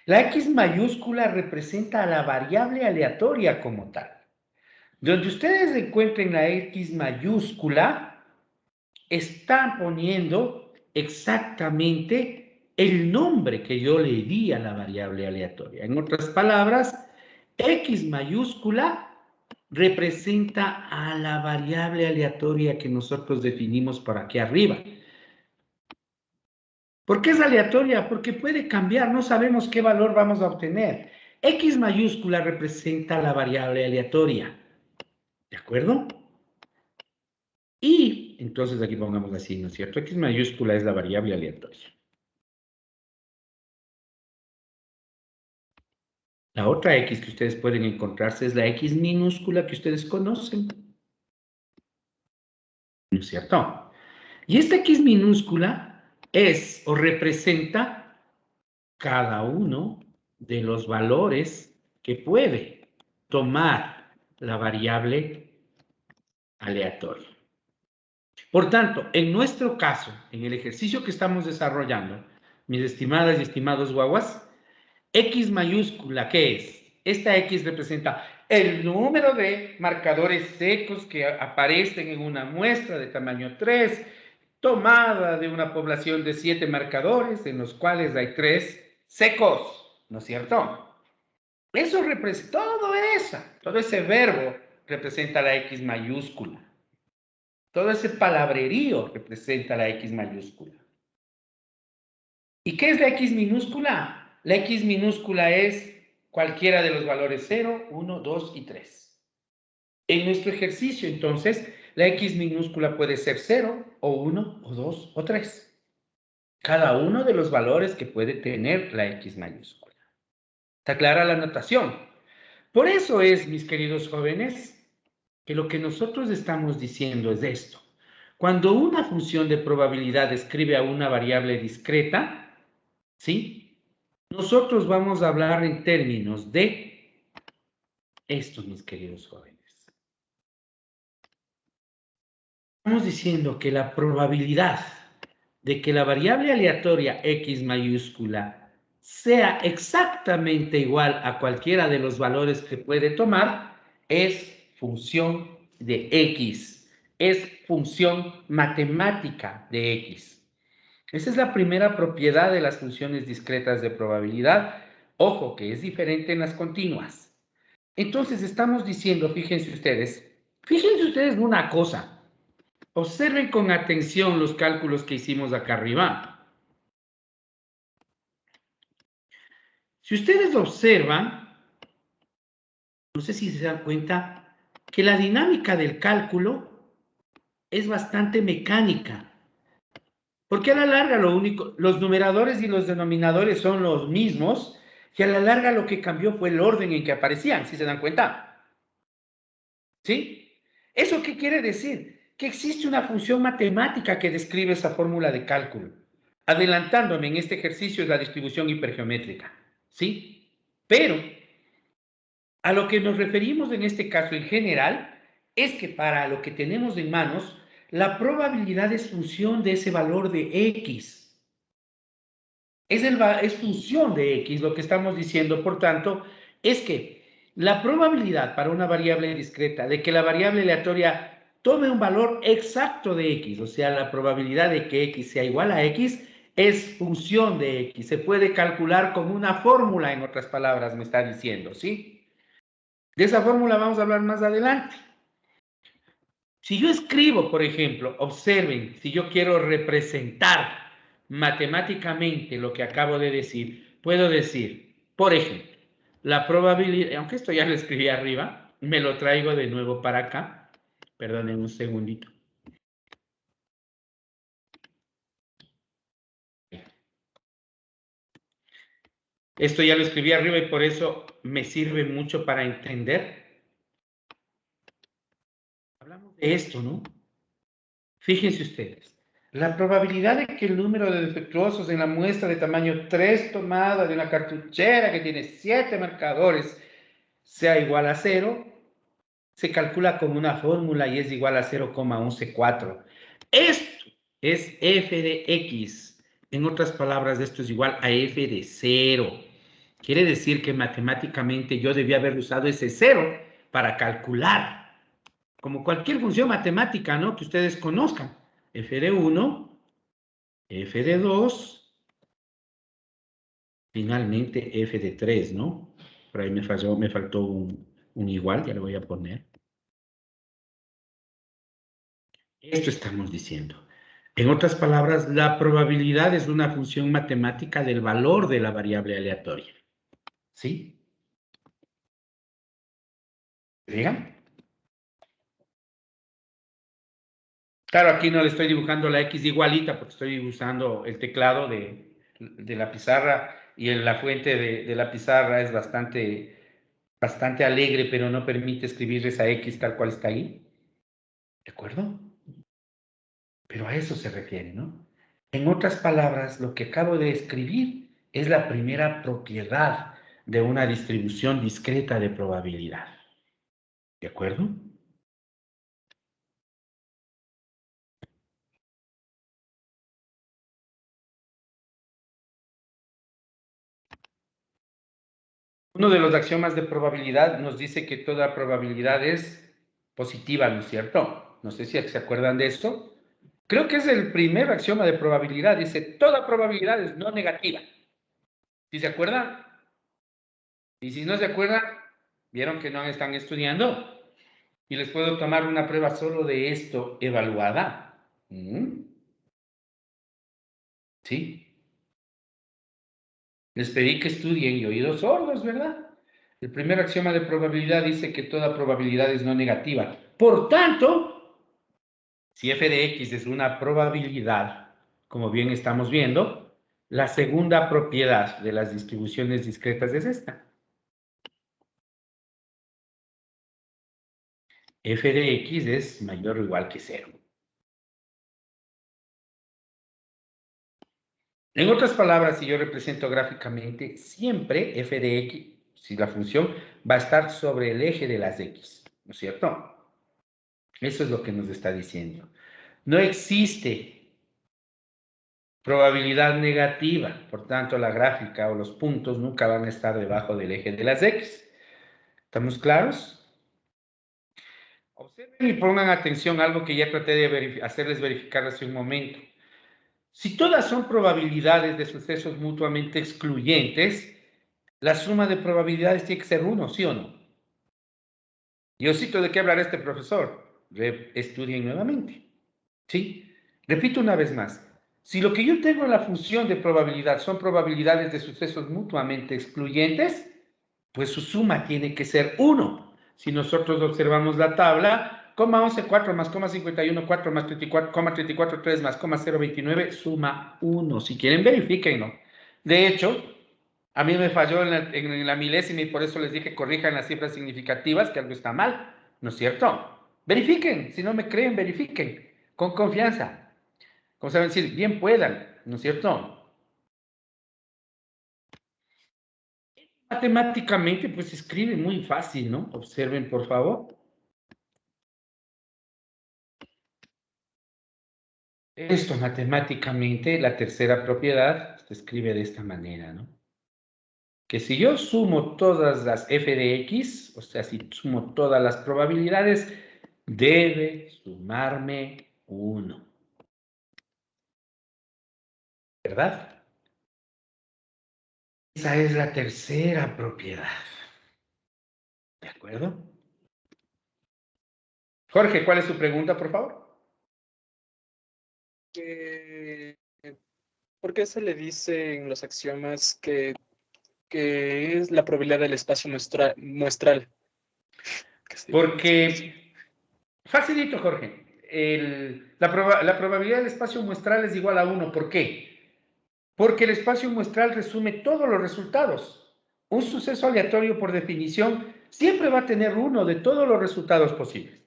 La X mayúscula representa a la variable aleatoria como tal. Donde ustedes encuentren la X mayúscula, están poniendo exactamente el nombre que yo le di a la variable aleatoria. En otras palabras, X mayúscula representa a la variable aleatoria que nosotros definimos por aquí arriba. ¿Por qué es aleatoria? Porque puede cambiar, no sabemos qué valor vamos a obtener. X mayúscula representa la variable aleatoria. ¿De acuerdo? Y entonces aquí pongamos así, ¿no es cierto? X mayúscula es la variable aleatoria. La otra X que ustedes pueden encontrarse es la X minúscula que ustedes conocen. ¿No es cierto? Y esta X minúscula es o representa cada uno de los valores que puede tomar la variable aleatoria. Por tanto, en nuestro caso, en el ejercicio que estamos desarrollando, mis estimadas y estimados guaguas, X mayúscula, ¿qué es? Esta X representa el número de marcadores secos que aparecen en una muestra de tamaño 3, tomada de una población de 7 marcadores, en los cuales hay 3 secos, ¿no es cierto? Eso representa, todo ese verbo representa la X mayúscula. Todo ese palabrerío representa la X mayúscula. ¿Y qué es la X minúscula? La X minúscula es cualquiera de los valores 0, 1, 2 y 3. En nuestro ejercicio, entonces, la X minúscula puede ser 0, o 1, o 2, o 3. Cada uno de los valores que puede tener la X mayúscula. ¿Está clara la notación? Por eso es, mis queridos jóvenes, que lo que nosotros estamos diciendo es esto. Cuando una función de probabilidad describe a una variable discreta, ¿sí? Nosotros vamos a hablar en términos de esto, mis queridos jóvenes. Estamos diciendo que la probabilidad de que la variable aleatoria X mayúscula sea exactamente igual a cualquiera de los valores que puede tomar es función de X, es función matemática de X. Esa es la primera propiedad de las funciones discretas de probabilidad. Ojo, que es diferente en las continuas. Entonces estamos diciendo, fíjense ustedes una cosa. Observen con atención los cálculos que hicimos acá arriba. Si ustedes observan, no sé si se dan cuenta, que la dinámica del cálculo es bastante mecánica. Porque a la larga los numeradores y los denominadores son los mismos, y a la larga lo que cambió fue el orden en que aparecían, ¿sí se dan cuenta? ¿Sí? ¿Eso qué quiere decir? Que existe una función matemática que describe esa fórmula de cálculo. Adelantándome, en este ejercicio es la distribución hipergeométrica, ¿sí? Pero a lo que nos referimos en este caso en general es que para lo que tenemos en manos, la probabilidad es función de ese valor de X. Es función de X, lo que estamos diciendo, por tanto, es que la probabilidad para una variable discreta de que la variable aleatoria tome un valor exacto de X, o sea, la probabilidad de que X sea igual a X, es función de X. Se puede calcular con una fórmula, en otras palabras, me está diciendo, ¿sí? De esa fórmula vamos a hablar más adelante. Si yo escribo, por ejemplo, observen, si yo quiero representar matemáticamente lo que acabo de decir, puedo decir, por ejemplo, la probabilidad, aunque esto ya lo escribí arriba, me lo traigo de nuevo para acá. Perdonen un segundito. Esto ya lo escribí arriba y por eso me sirve mucho para entender. Hablamos de esto, ¿no? Fíjense ustedes. La probabilidad de que el número de defectuosos en la muestra de tamaño 3 tomada de una cartuchera que tiene 7 marcadores sea igual a 0, se calcula con una fórmula y es igual a 0,114. Esto es f de x. En otras palabras, esto es igual a f de 0. Quiere decir que matemáticamente yo debía haber usado ese 0 para calcular. Como cualquier función matemática, ¿no? Que ustedes conozcan. F de 1, F de 2, finalmente F de 3, ¿no? Por ahí me faltó un igual, ya lo voy a poner. Esto estamos diciendo. En otras palabras, la probabilidad es una función matemática del valor de la variable aleatoria. ¿Sí? ¿Digan? Claro, aquí no le estoy dibujando la X igualita porque estoy usando el teclado de la pizarra y la fuente de la pizarra es bastante alegre, pero no permite escribir esa X tal cual está ahí. ¿De acuerdo? Pero a eso se refiere, ¿no? En otras palabras, lo que acabo de escribir es la primera propiedad de una distribución discreta de probabilidad. ¿De acuerdo? Uno de los axiomas de probabilidad nos dice que toda probabilidad es positiva, ¿no es cierto? No sé si se acuerdan de esto. Creo que es el primer axioma de probabilidad. Dice, toda probabilidad es no negativa. ¿Sí se acuerdan? Y si no se acuerdan, vieron que no están estudiando. Y les puedo tomar una prueba solo de esto evaluada. ¿Sí? Les pedí que estudien y oídos sordos, ¿verdad? El primer axioma de probabilidad dice que toda probabilidad es no negativa. Por tanto, si f de x es una probabilidad, como bien estamos viendo, la segunda propiedad de las distribuciones discretas es esta. F de x es mayor o igual que 0. En otras palabras, si yo represento gráficamente, siempre f de x, si la función va a estar sobre el eje de las x, ¿no es cierto? Eso es lo que nos está diciendo. No existe probabilidad negativa, por tanto la gráfica o los puntos nunca van a estar debajo del eje de las x. ¿Estamos claros? Observen y pongan atención a algo que ya traté de hacerles verificar hace un momento. Si todas son probabilidades de sucesos mutuamente excluyentes, la suma de probabilidades tiene que ser 1, ¿sí o no? Yo cito de qué hablará este profesor. Estudien nuevamente. ¿Sí? Repito una vez más. Si lo que yo tengo en la función de probabilidad son probabilidades de sucesos mutuamente excluyentes, pues su suma tiene que ser 1. Si nosotros observamos la tabla, coma 11, 4 más, coma 51, 4 más 34, coma 34, 3 más, coma 029, suma 1. Si quieren, verifíquenlo. De hecho, a mí me falló en la milésima y por eso les dije corrijan las cifras significativas, que algo está mal, ¿no es cierto? Verifiquen, si no me creen, verifiquen, con confianza. Como saben decir, bien puedan, ¿no es cierto? Matemáticamente, pues se escribe muy fácil, ¿no? Observen, por favor. Esto matemáticamente, la tercera propiedad, se escribe de esta manera, ¿no? Que si yo sumo todas las f de x, o sea, si sumo todas las probabilidades, debe sumarme 1. ¿Verdad? Esa es la tercera propiedad. ¿De acuerdo? Jorge, ¿cuál es su pregunta, por favor? ¿Por qué se le dice en los axiomas que es la probabilidad del espacio muestral? Porque, facilito, Jorge, la probabilidad del espacio muestral es igual a 1. ¿Por qué? Porque el espacio muestral resume todos los resultados. Un suceso aleatorio, por definición, siempre va a tener 1 de todos los resultados posibles.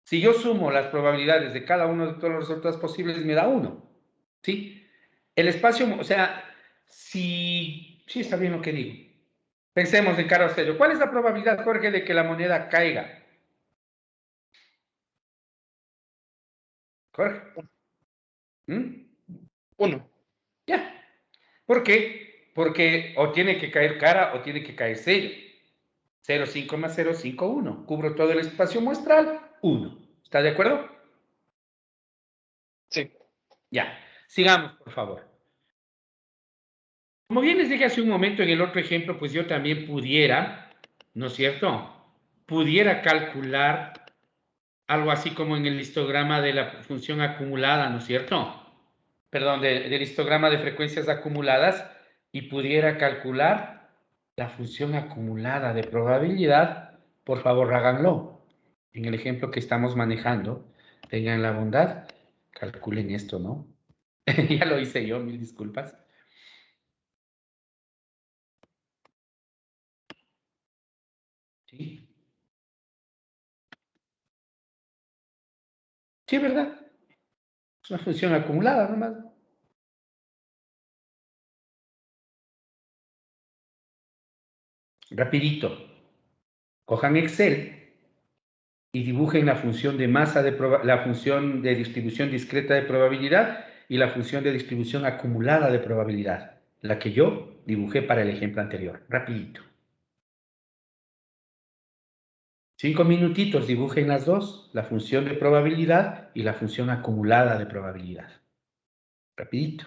Si yo sumo las probabilidades de cada uno de todos los resultados posibles, me da 1. ¿Sí? El espacio, o sea, sí está bien lo que digo. Pensemos en cara serio. ¿Cuál es la probabilidad, Jorge, de que la moneda caiga? Jorge. 1. Ya. ¿Por qué? Porque o tiene que caer cara o tiene que caer cero. 0,5 más 0,5, 1. Cubro todo el espacio muestral, 1. ¿Está de acuerdo? Sí. Ya. Sigamos, por favor. Como bien les dije hace un momento en el otro ejemplo, pues yo también pudiera, ¿no es cierto? Pudiera calcular algo así como en el histograma de la función acumulada, ¿no es cierto? Perdón, del histograma de frecuencias acumuladas y pudiera calcular la función acumulada de probabilidad. Por favor, háganlo. En el ejemplo que estamos manejando, tengan la bondad, calculen esto, ¿no? Ya lo hice yo, mil disculpas. ¿Sí? Sí, ¿verdad? Es una función acumulada nomás. Rapidito. Cojan Excel y dibujen la función de masa la función de distribución discreta de probabilidad y la función de distribución acumulada de probabilidad, la que yo dibujé para el ejemplo anterior. Rapidito. 5 minutitos, dibujen las dos, la función de probabilidad y la función acumulada de probabilidad. Rapidito.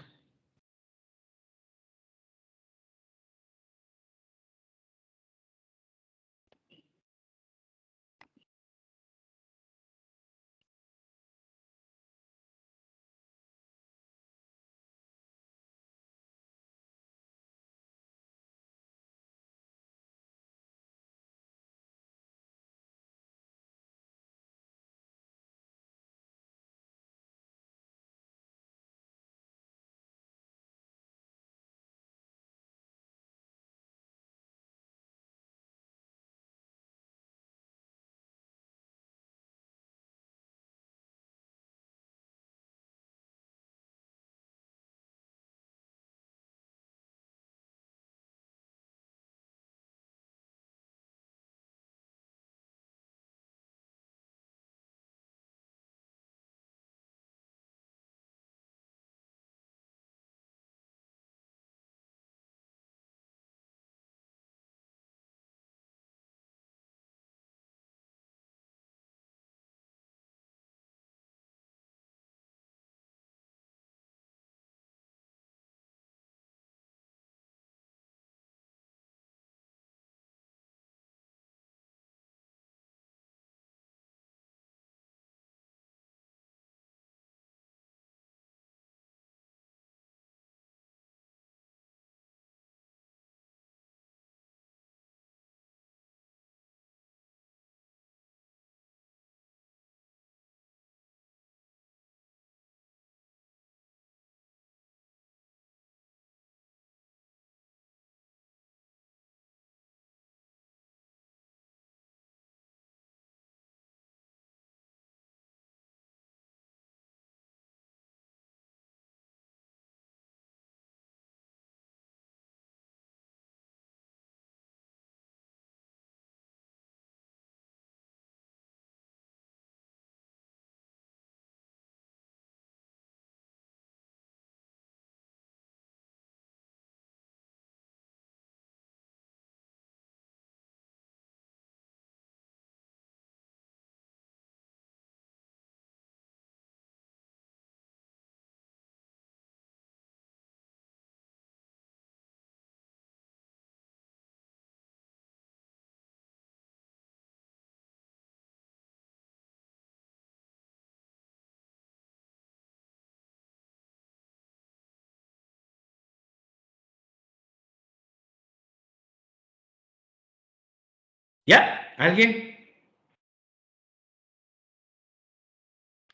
¿Ya? ¿Alguien?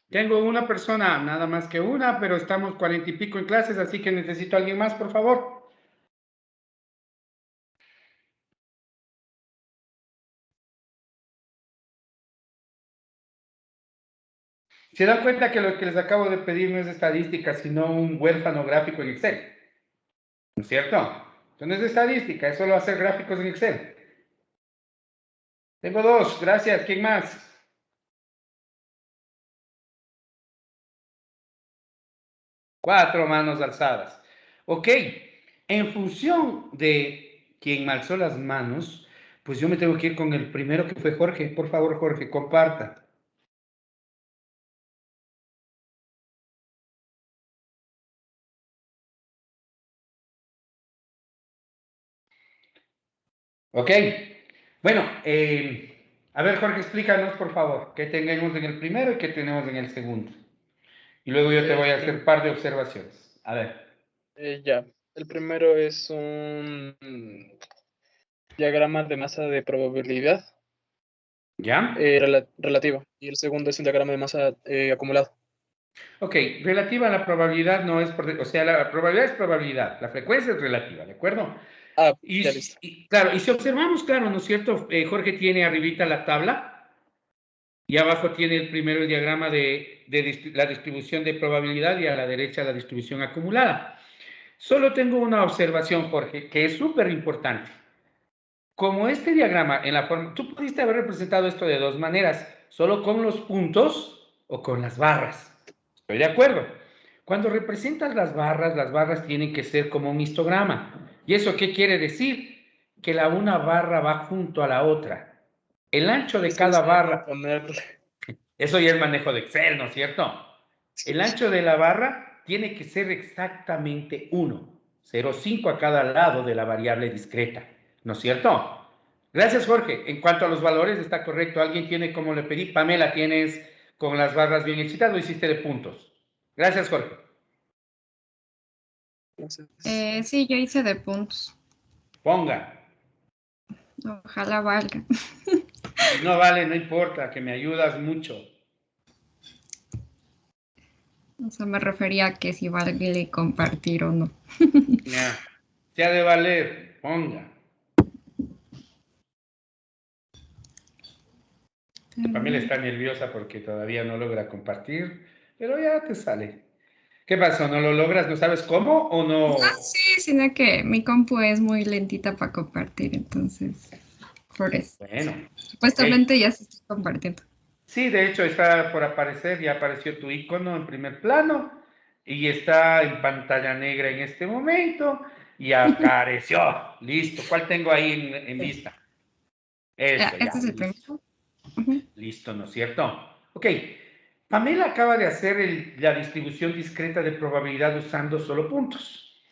Tengo una persona, nada más que una, pero estamos 40 y pico en clases, así que necesito a alguien más, por favor. Se dan cuenta que lo que les acabo de pedir no es estadística, sino un huérfano gráfico en Excel. ¿No es cierto? Eso no es estadística, es solo hacer gráficos en Excel. Tengo dos, gracias. ¿Quién más? Cuatro manos alzadas. Ok, en función de quien alzó las manos, pues yo me tengo que ir con el primero que fue Jorge. Por favor, Jorge, comparta. Ok, bueno, a ver, Jorge, explícanos, por favor, qué tenemos en el primero y qué tenemos en el segundo. Y luego yo te voy a hacer un par de observaciones. A ver. Ya, el primero es un diagrama de masa de probabilidad. ¿Ya? Relativa. Y el segundo es un diagrama de masa acumulado. Ok, relativa a la probabilidad no es, o sea, la probabilidad es probabilidad, la frecuencia es relativa, ¿de acuerdo? Ah, Y, ya listo. claro, y si observamos, claro, ¿no es cierto? Jorge tiene arribita la tabla y abajo tiene el primero el diagrama de la distribución de probabilidad y a la derecha la distribución acumulada. Solo tengo una observación, Jorge, que es súper importante. Como este diagrama en la forma, tú pudiste haber representado esto de dos maneras, solo con los puntos o con las barras. Estoy de acuerdo. Cuando representas las barras tienen que ser como un histograma. ¿Y eso qué quiere decir? Que una barra va junto a la otra. El ancho de cada barra. Eso ya es manejo de Excel, ¿no es cierto? El ancho de la barra tiene que ser exactamente 1, 0,5 a cada lado de la variable discreta, ¿no es cierto? Gracias, Jorge. En cuanto a los valores, está correcto. ¿Alguien tiene como le pedí? Pamela, ¿tienes con las barras bien hechas o hiciste de puntos? Gracias, Jorge. Sí, yo hice de puntos. Ponga. Ojalá valga. Si no vale, no importa, que me ayudas mucho. O sea, me refería a que si vale compartir o no. Ya. Se ha de valer, ponga. Pamela está nerviosa porque todavía no logra compartir, pero ya te sale. ¿Qué pasó? ¿No lo logras? ¿No sabes cómo o no? Sí, sino que mi compu es muy lentita para compartir, entonces, por eso. Bueno. Supuestamente ya se está compartiendo. Sí, de hecho está por aparecer, ya apareció tu icono en primer plano y está en pantalla negra en este momento y apareció. Listo. ¿Cuál tengo ahí en vista? Eso, ya. Este es el primero. Listo, ¿no es cierto? Ok. Pamela acaba de hacer la distribución discreta de probabilidad usando solo puntos.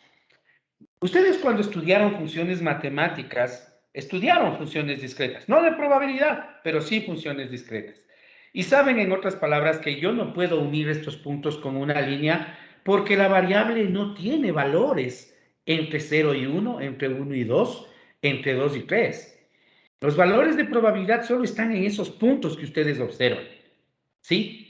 Ustedes cuando estudiaron funciones matemáticas, estudiaron funciones discretas, no de probabilidad, pero sí funciones discretas. Y saben, en otras palabras, que yo no puedo unir estos puntos con una línea porque la variable no tiene valores entre 0 y 1, entre 1 y 2, entre 2 y 3. Los valores de probabilidad solo están en esos puntos que ustedes observan. ¿Sí?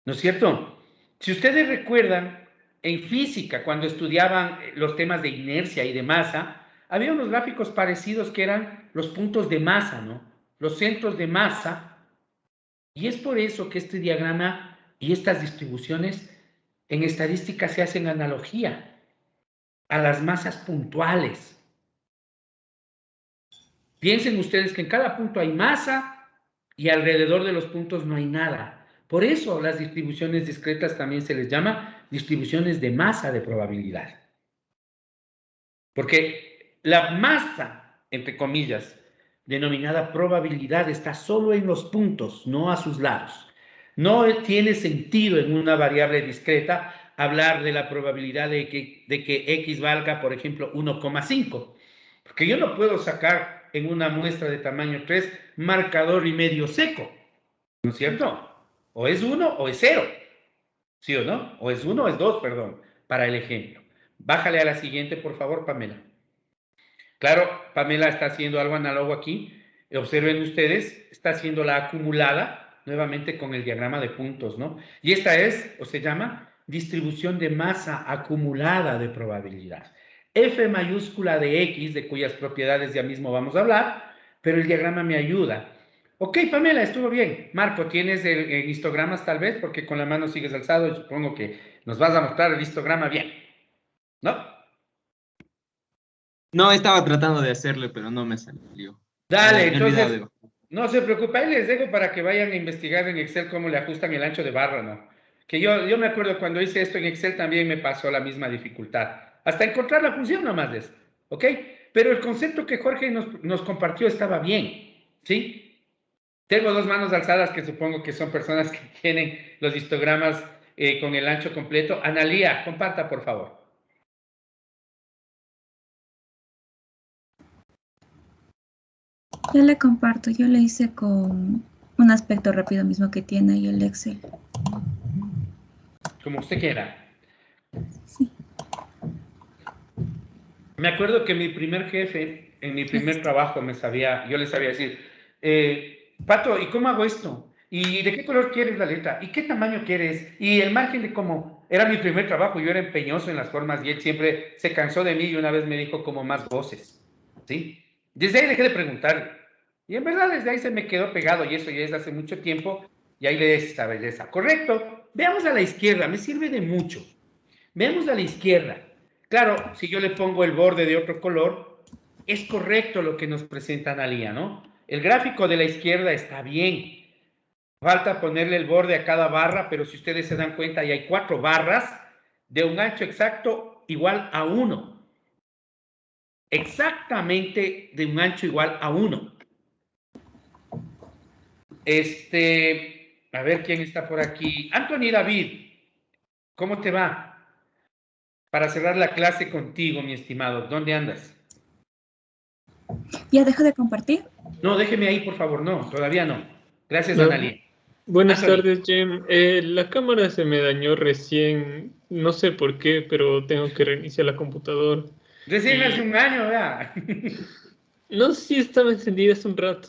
¿No es cierto? Si ustedes recuerdan, en física, cuando estudiaban los temas de inercia y de masa, había unos gráficos parecidos que eran los puntos de masa, ¿no? Los centros de masa. Y es por eso que este diagrama y estas distribuciones en estadística se hacen analogía a las masas puntuales. Piensen ustedes que en cada punto hay masa y alrededor de los puntos no hay nada. Por eso las distribuciones discretas también se les llama distribuciones de masa de probabilidad. Porque la masa, entre comillas, denominada probabilidad, está solo en los puntos, no a sus lados. No tiene sentido en una variable discreta hablar de la probabilidad de que X valga, por ejemplo, 1,5. Porque yo no puedo sacar en una muestra de tamaño 3 marcador y medio seco, ¿no es cierto? O es 1 o es 0, ¿sí o no? O es 1 o es 2, perdón, para el ejemplo. Bájale a la siguiente, por favor, Pamela. Claro, Pamela está haciendo algo análogo aquí. Observen ustedes, está haciendo la acumulada nuevamente con el diagrama de puntos, ¿no? Y esta es, o se llama, distribución de masa acumulada de probabilidad. F mayúscula de X, de cuyas propiedades ya mismo vamos a hablar, pero el diagrama me ayuda. Ok, Pamela, estuvo bien. Marco, ¿tienes el histogramas tal vez? Porque con la mano sigues alzado y supongo que nos vas a mostrar el histograma bien, ¿no? No, estaba tratando de hacerlo, pero no me salió. Dale, Me he olvidado entonces, de- no se preocupe, ahí les dejo para que vayan a investigar en Excel cómo le ajustan el ancho de barra, ¿no? Que yo me acuerdo cuando hice esto en Excel también me pasó la misma dificultad. Hasta encontrar la función nomás de eso, ¿ok? Pero el concepto que Jorge nos compartió estaba bien, ¿sí? Tengo dos manos alzadas que supongo que son personas que tienen los histogramas con el ancho completo. Analía, comparta, por favor. Yo le comparto, yo le hice con un aspecto rápido mismo que tiene ahí el Excel. Como usted quiera. Sí. Me acuerdo que mi primer jefe, en mi primer trabajo, yo le sabía decir, Pato, ¿y cómo hago esto? ¿Y de qué color quieres la letra? ¿Y qué tamaño quieres? Y el margen de cómo. Era mi primer trabajo, yo era empeñoso en las formas y él siempre se cansó de mí y una vez me dijo como más voces. ¿Sí? Desde ahí dejé de preguntarle. Y en verdad desde ahí se me quedó pegado y eso ya es hace mucho tiempo y ahí le des esta belleza. Correcto. Veamos a la izquierda, me sirve de mucho. Veamos a la izquierda. Claro, si yo le pongo el borde de otro color, es correcto lo que nos presenta Analía, ¿no? El gráfico de la izquierda está bien. Falta ponerle el borde a cada barra, pero si ustedes se dan cuenta, ahí hay 4 barras de un ancho exacto igual a 1. Exactamente de un ancho igual a 1. A ver quién está por aquí. Anthony David, ¿cómo te va? Para cerrar la clase contigo, mi estimado. ¿Dónde andas? ¿Ya dejo de compartir? No, déjeme ahí, por favor. No, todavía no. Gracias, No. Analia. Buenas Anthony. tardes, Jem. La cámara se me dañó recién, no sé por qué, pero tengo que reiniciar la computadora. Recién hace un año, ¿verdad? No sé si estaba encendida hace un rato.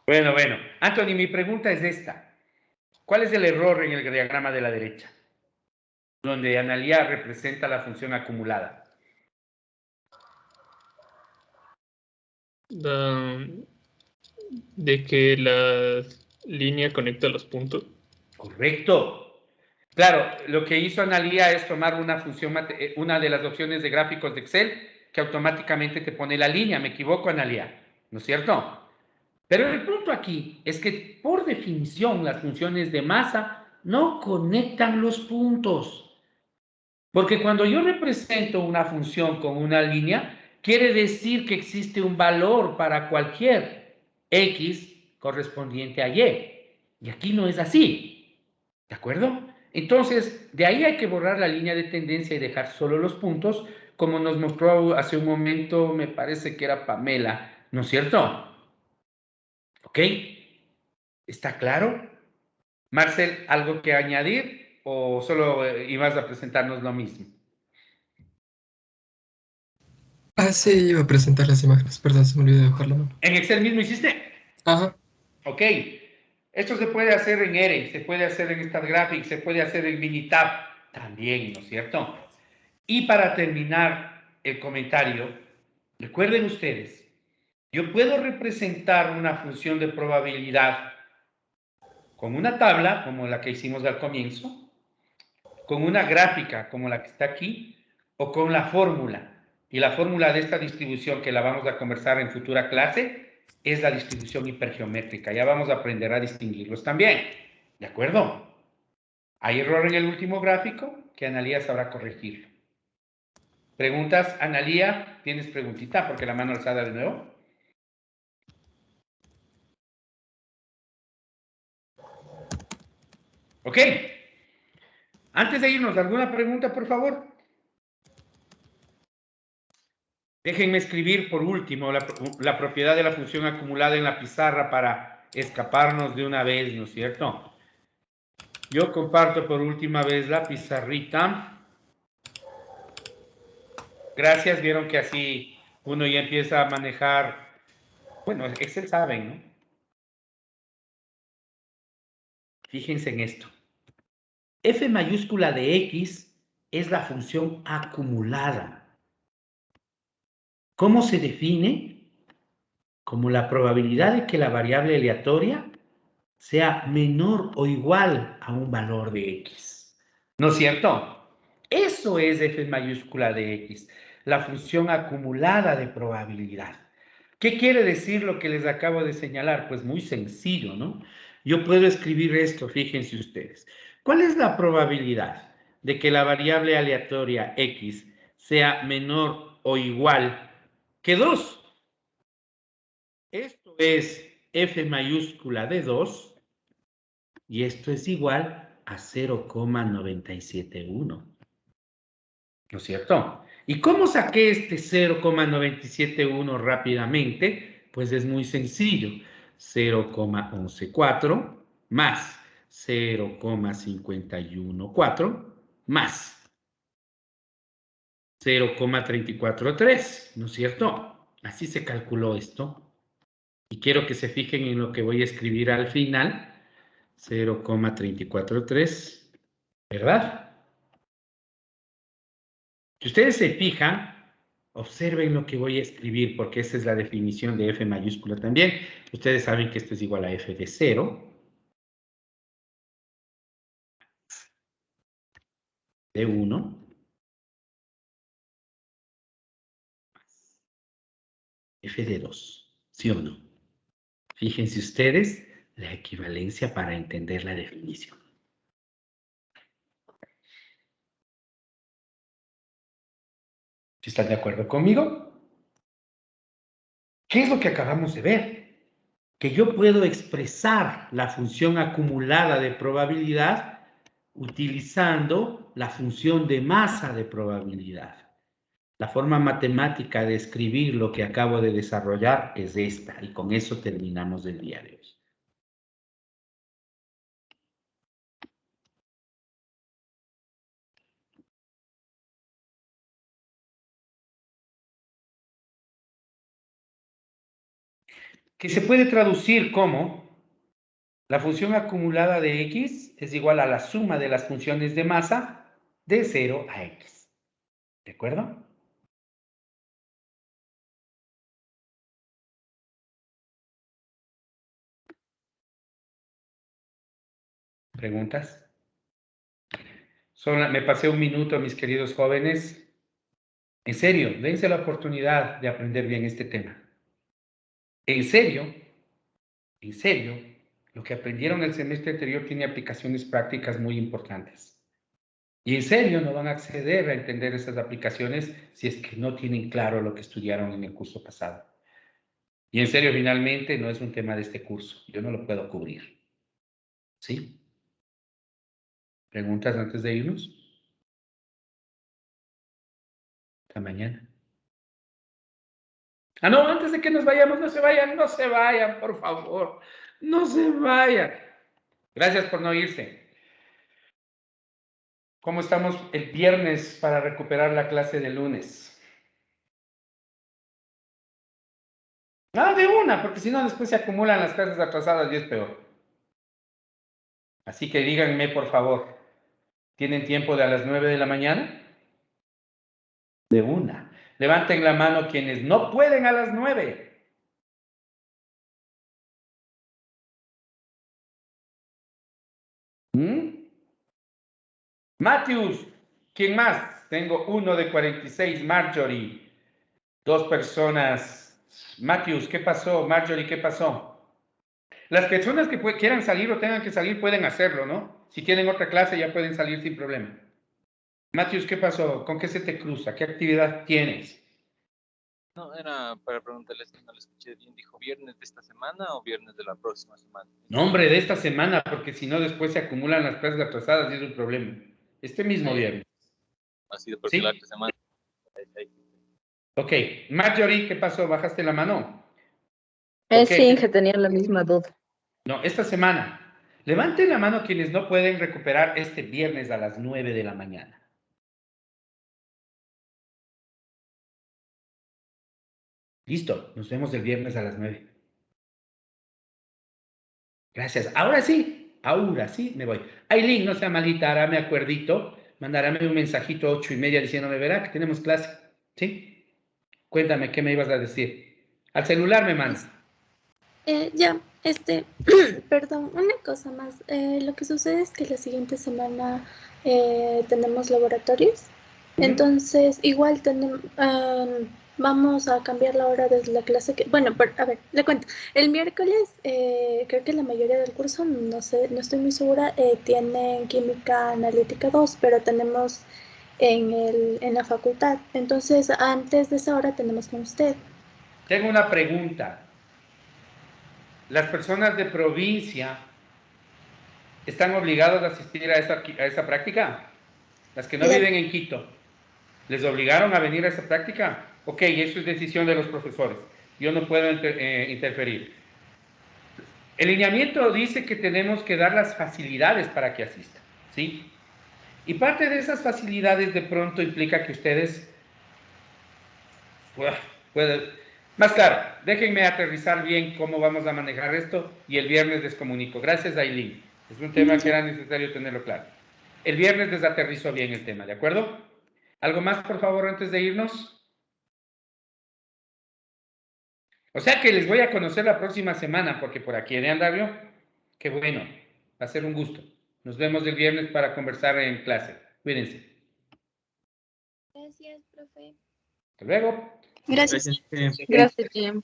Bueno. Anthony, mi pregunta es esta. ¿Cuál es el error en el diagrama de la derecha? Donde Analia representa la función acumulada. De que la línea conecta los puntos. Correcto. Claro, lo que hizo Analia es tomar una función, una de las opciones de gráficos de Excel que automáticamente te pone la línea. Me equivoco, Analia, ¿no es cierto? Pero el punto aquí es que por definición las funciones de masa no conectan los puntos. Porque cuando yo represento una función con una línea, quiere decir que existe un valor para cualquier X correspondiente a Y. Y aquí no es así. ¿De acuerdo? Entonces, de ahí hay que borrar la línea de tendencia y dejar solo los puntos, como nos mostró hace un momento, me parece que era Pamela, ¿no es cierto? ¿Ok? ¿Está claro? Marcel, ¿algo que añadir o solo ibas a presentarnos lo mismo? Ah, sí, iba a presentar las imágenes, perdón, se me olvidó dejarlo. ¿En Excel mismo hiciste? Ajá. Ok. Esto se puede hacer en ERE, se puede hacer en StatGraphics, se puede hacer en Minitab también, ¿no es cierto? Y para terminar el comentario, recuerden ustedes, yo puedo representar una función de probabilidad con una tabla, como la que hicimos al comienzo, con una gráfica, como la que está aquí, o con la fórmula. Y la fórmula de esta distribución, que la vamos a conversar en futura clase, es la distribución hipergeométrica. Ya vamos a aprender a distinguirlos también. ¿De acuerdo? ¿Hay error en el último gráfico? Que Analía sabrá corregirlo. ¿Preguntas, Analía? ¿Tienes preguntita? Porque la mano alzada de nuevo. Ok. Antes de irnos, ¿alguna pregunta, por favor? Déjenme escribir por último la propiedad de la función acumulada en la pizarra para escaparnos de una vez, ¿no es cierto? Yo comparto por última vez la pizarrita. Gracias, vieron que así uno ya empieza a manejar. Bueno, Excel saben, ¿no? Fíjense en esto. F mayúscula de X es la función acumulada. ¿Cómo se define? Como la probabilidad de que la variable aleatoria sea menor o igual a un valor de X. ¿No es cierto? Eso es F mayúscula de X, la función acumulada de probabilidad. ¿Qué quiere decir lo que les acabo de señalar? Pues muy sencillo, ¿no? Yo puedo escribir esto, fíjense ustedes. ¿Cuál es la probabilidad de que la variable aleatoria X sea menor o igual que 2? Esto es F mayúscula de 2 y esto es igual a 0,971. ¿No es cierto? ¿Y cómo saqué este 0,971 rápidamente? Pues es muy sencillo. 0,114 más 0,514 más 0,343, ¿no es cierto? Así se calculó esto. Y quiero que se fijen en lo que voy a escribir al final, 0,343, ¿verdad? Si ustedes se fijan, observen lo que voy a escribir, porque esa es la definición de F mayúscula también. Ustedes saben que esto es igual a F de 0, de 1, F de 2, ¿sí o no? Fíjense ustedes la equivalencia para entender la definición. ¿Sí están de acuerdo conmigo? ¿Qué es lo que acabamos de ver? Que yo puedo expresar la función acumulada de probabilidad utilizando la función de masa de probabilidad. La forma matemática de escribir lo que acabo de desarrollar es esta, y con eso terminamos el día de hoy. Que se puede traducir como la función acumulada de x es igual a la suma de las funciones de masa de 0 a x. ¿De acuerdo? ¿Preguntas? Me pasé un minuto, mis queridos jóvenes. En serio, dense la oportunidad de aprender bien este tema. En serio, lo que aprendieron el semestre anterior tiene aplicaciones prácticas muy importantes. Y en serio no van a acceder a entender esas aplicaciones si es que no tienen claro lo que estudiaron en el curso pasado. Y en serio, finalmente, no es un tema de este curso. Yo no lo puedo cubrir. ¿Sí? ¿Preguntas antes de irnos? Hasta mañana. Ah, no, antes de que nos vayamos, no se vayan, por favor. No se vayan. Gracias por no irse. ¿Cómo estamos el viernes para recuperar la clase de lunes? Ah, de una, porque si no después se acumulan las clases atrasadas y es peor. Así que díganme, por favor, ¿tienen tiempo de a las 9 de la mañana? De una. Levanten la mano quienes no pueden a las 9. Matthews, ¿quién más? Tengo uno de 46, Marjorie. 2 personas. Matthews, ¿qué pasó? Marjorie, ¿qué pasó? Las personas que quieran salir o tengan que salir pueden hacerlo, ¿no? Si tienen otra clase ya pueden salir sin problema. Matthews, ¿qué pasó? ¿Con qué se te cruza? ¿Qué actividad tienes? No, era para preguntarles si no lo escuché bien. ¿Dijo viernes de esta semana o viernes de la próxima semana? No, hombre, de esta semana, porque si no después se acumulan las clases atrasadas y es un problema. Este mismo viernes. Ha sido porque la otra semana. Ok, Marjorie, ¿qué pasó? ¿Bajaste la mano? Sí, que tenía la misma duda. No, esta semana. Levanten la mano quienes no pueden recuperar este viernes a las 9 de la mañana. Listo, nos vemos el viernes a las 9. Gracias. Ahora sí me voy. Aileen, no sea malita, hágame acuerdito. Mandarme un mensajito 8:30 diciéndome, verá que tenemos clase. ¿Sí? Cuéntame, ¿qué me ibas a decir? Al celular me mandas. Perdón, una cosa más. Lo que sucede es que la siguiente semana tenemos laboratorios. Entonces, igual vamos a cambiar la hora de la clase. Bueno, a ver, le cuento. El miércoles, creo que la mayoría del curso, no sé, no estoy muy segura, tienen Química Analítica 2, pero tenemos en la facultad. Entonces, antes de esa hora tenemos con usted. Tengo una pregunta. ¿Las personas de provincia están obligadas a asistir a esa práctica? Las que no viven en Quito, ¿les obligaron a venir a esa práctica? Ok, eso es decisión de los profesores. Yo no puedo interferir. El lineamiento dice que tenemos que dar las facilidades para que asistan, ¿sí? Y parte de esas facilidades de pronto implica que ustedes pueden... Más claro, déjenme aterrizar bien cómo vamos a manejar esto y el viernes les comunico. Gracias, Aileen. Es un tema que era necesario tenerlo claro. El viernes desaterrizó bien el tema, ¿de acuerdo? ¿Algo más, por favor, antes de irnos? O sea que les voy a conocer la próxima semana, porque por aquí de Andavio, qué bueno, va a ser un gusto. Nos vemos el viernes para conversar en clase. Cuídense. Gracias, profe. Hasta luego. Gracias. Gracias, Jim.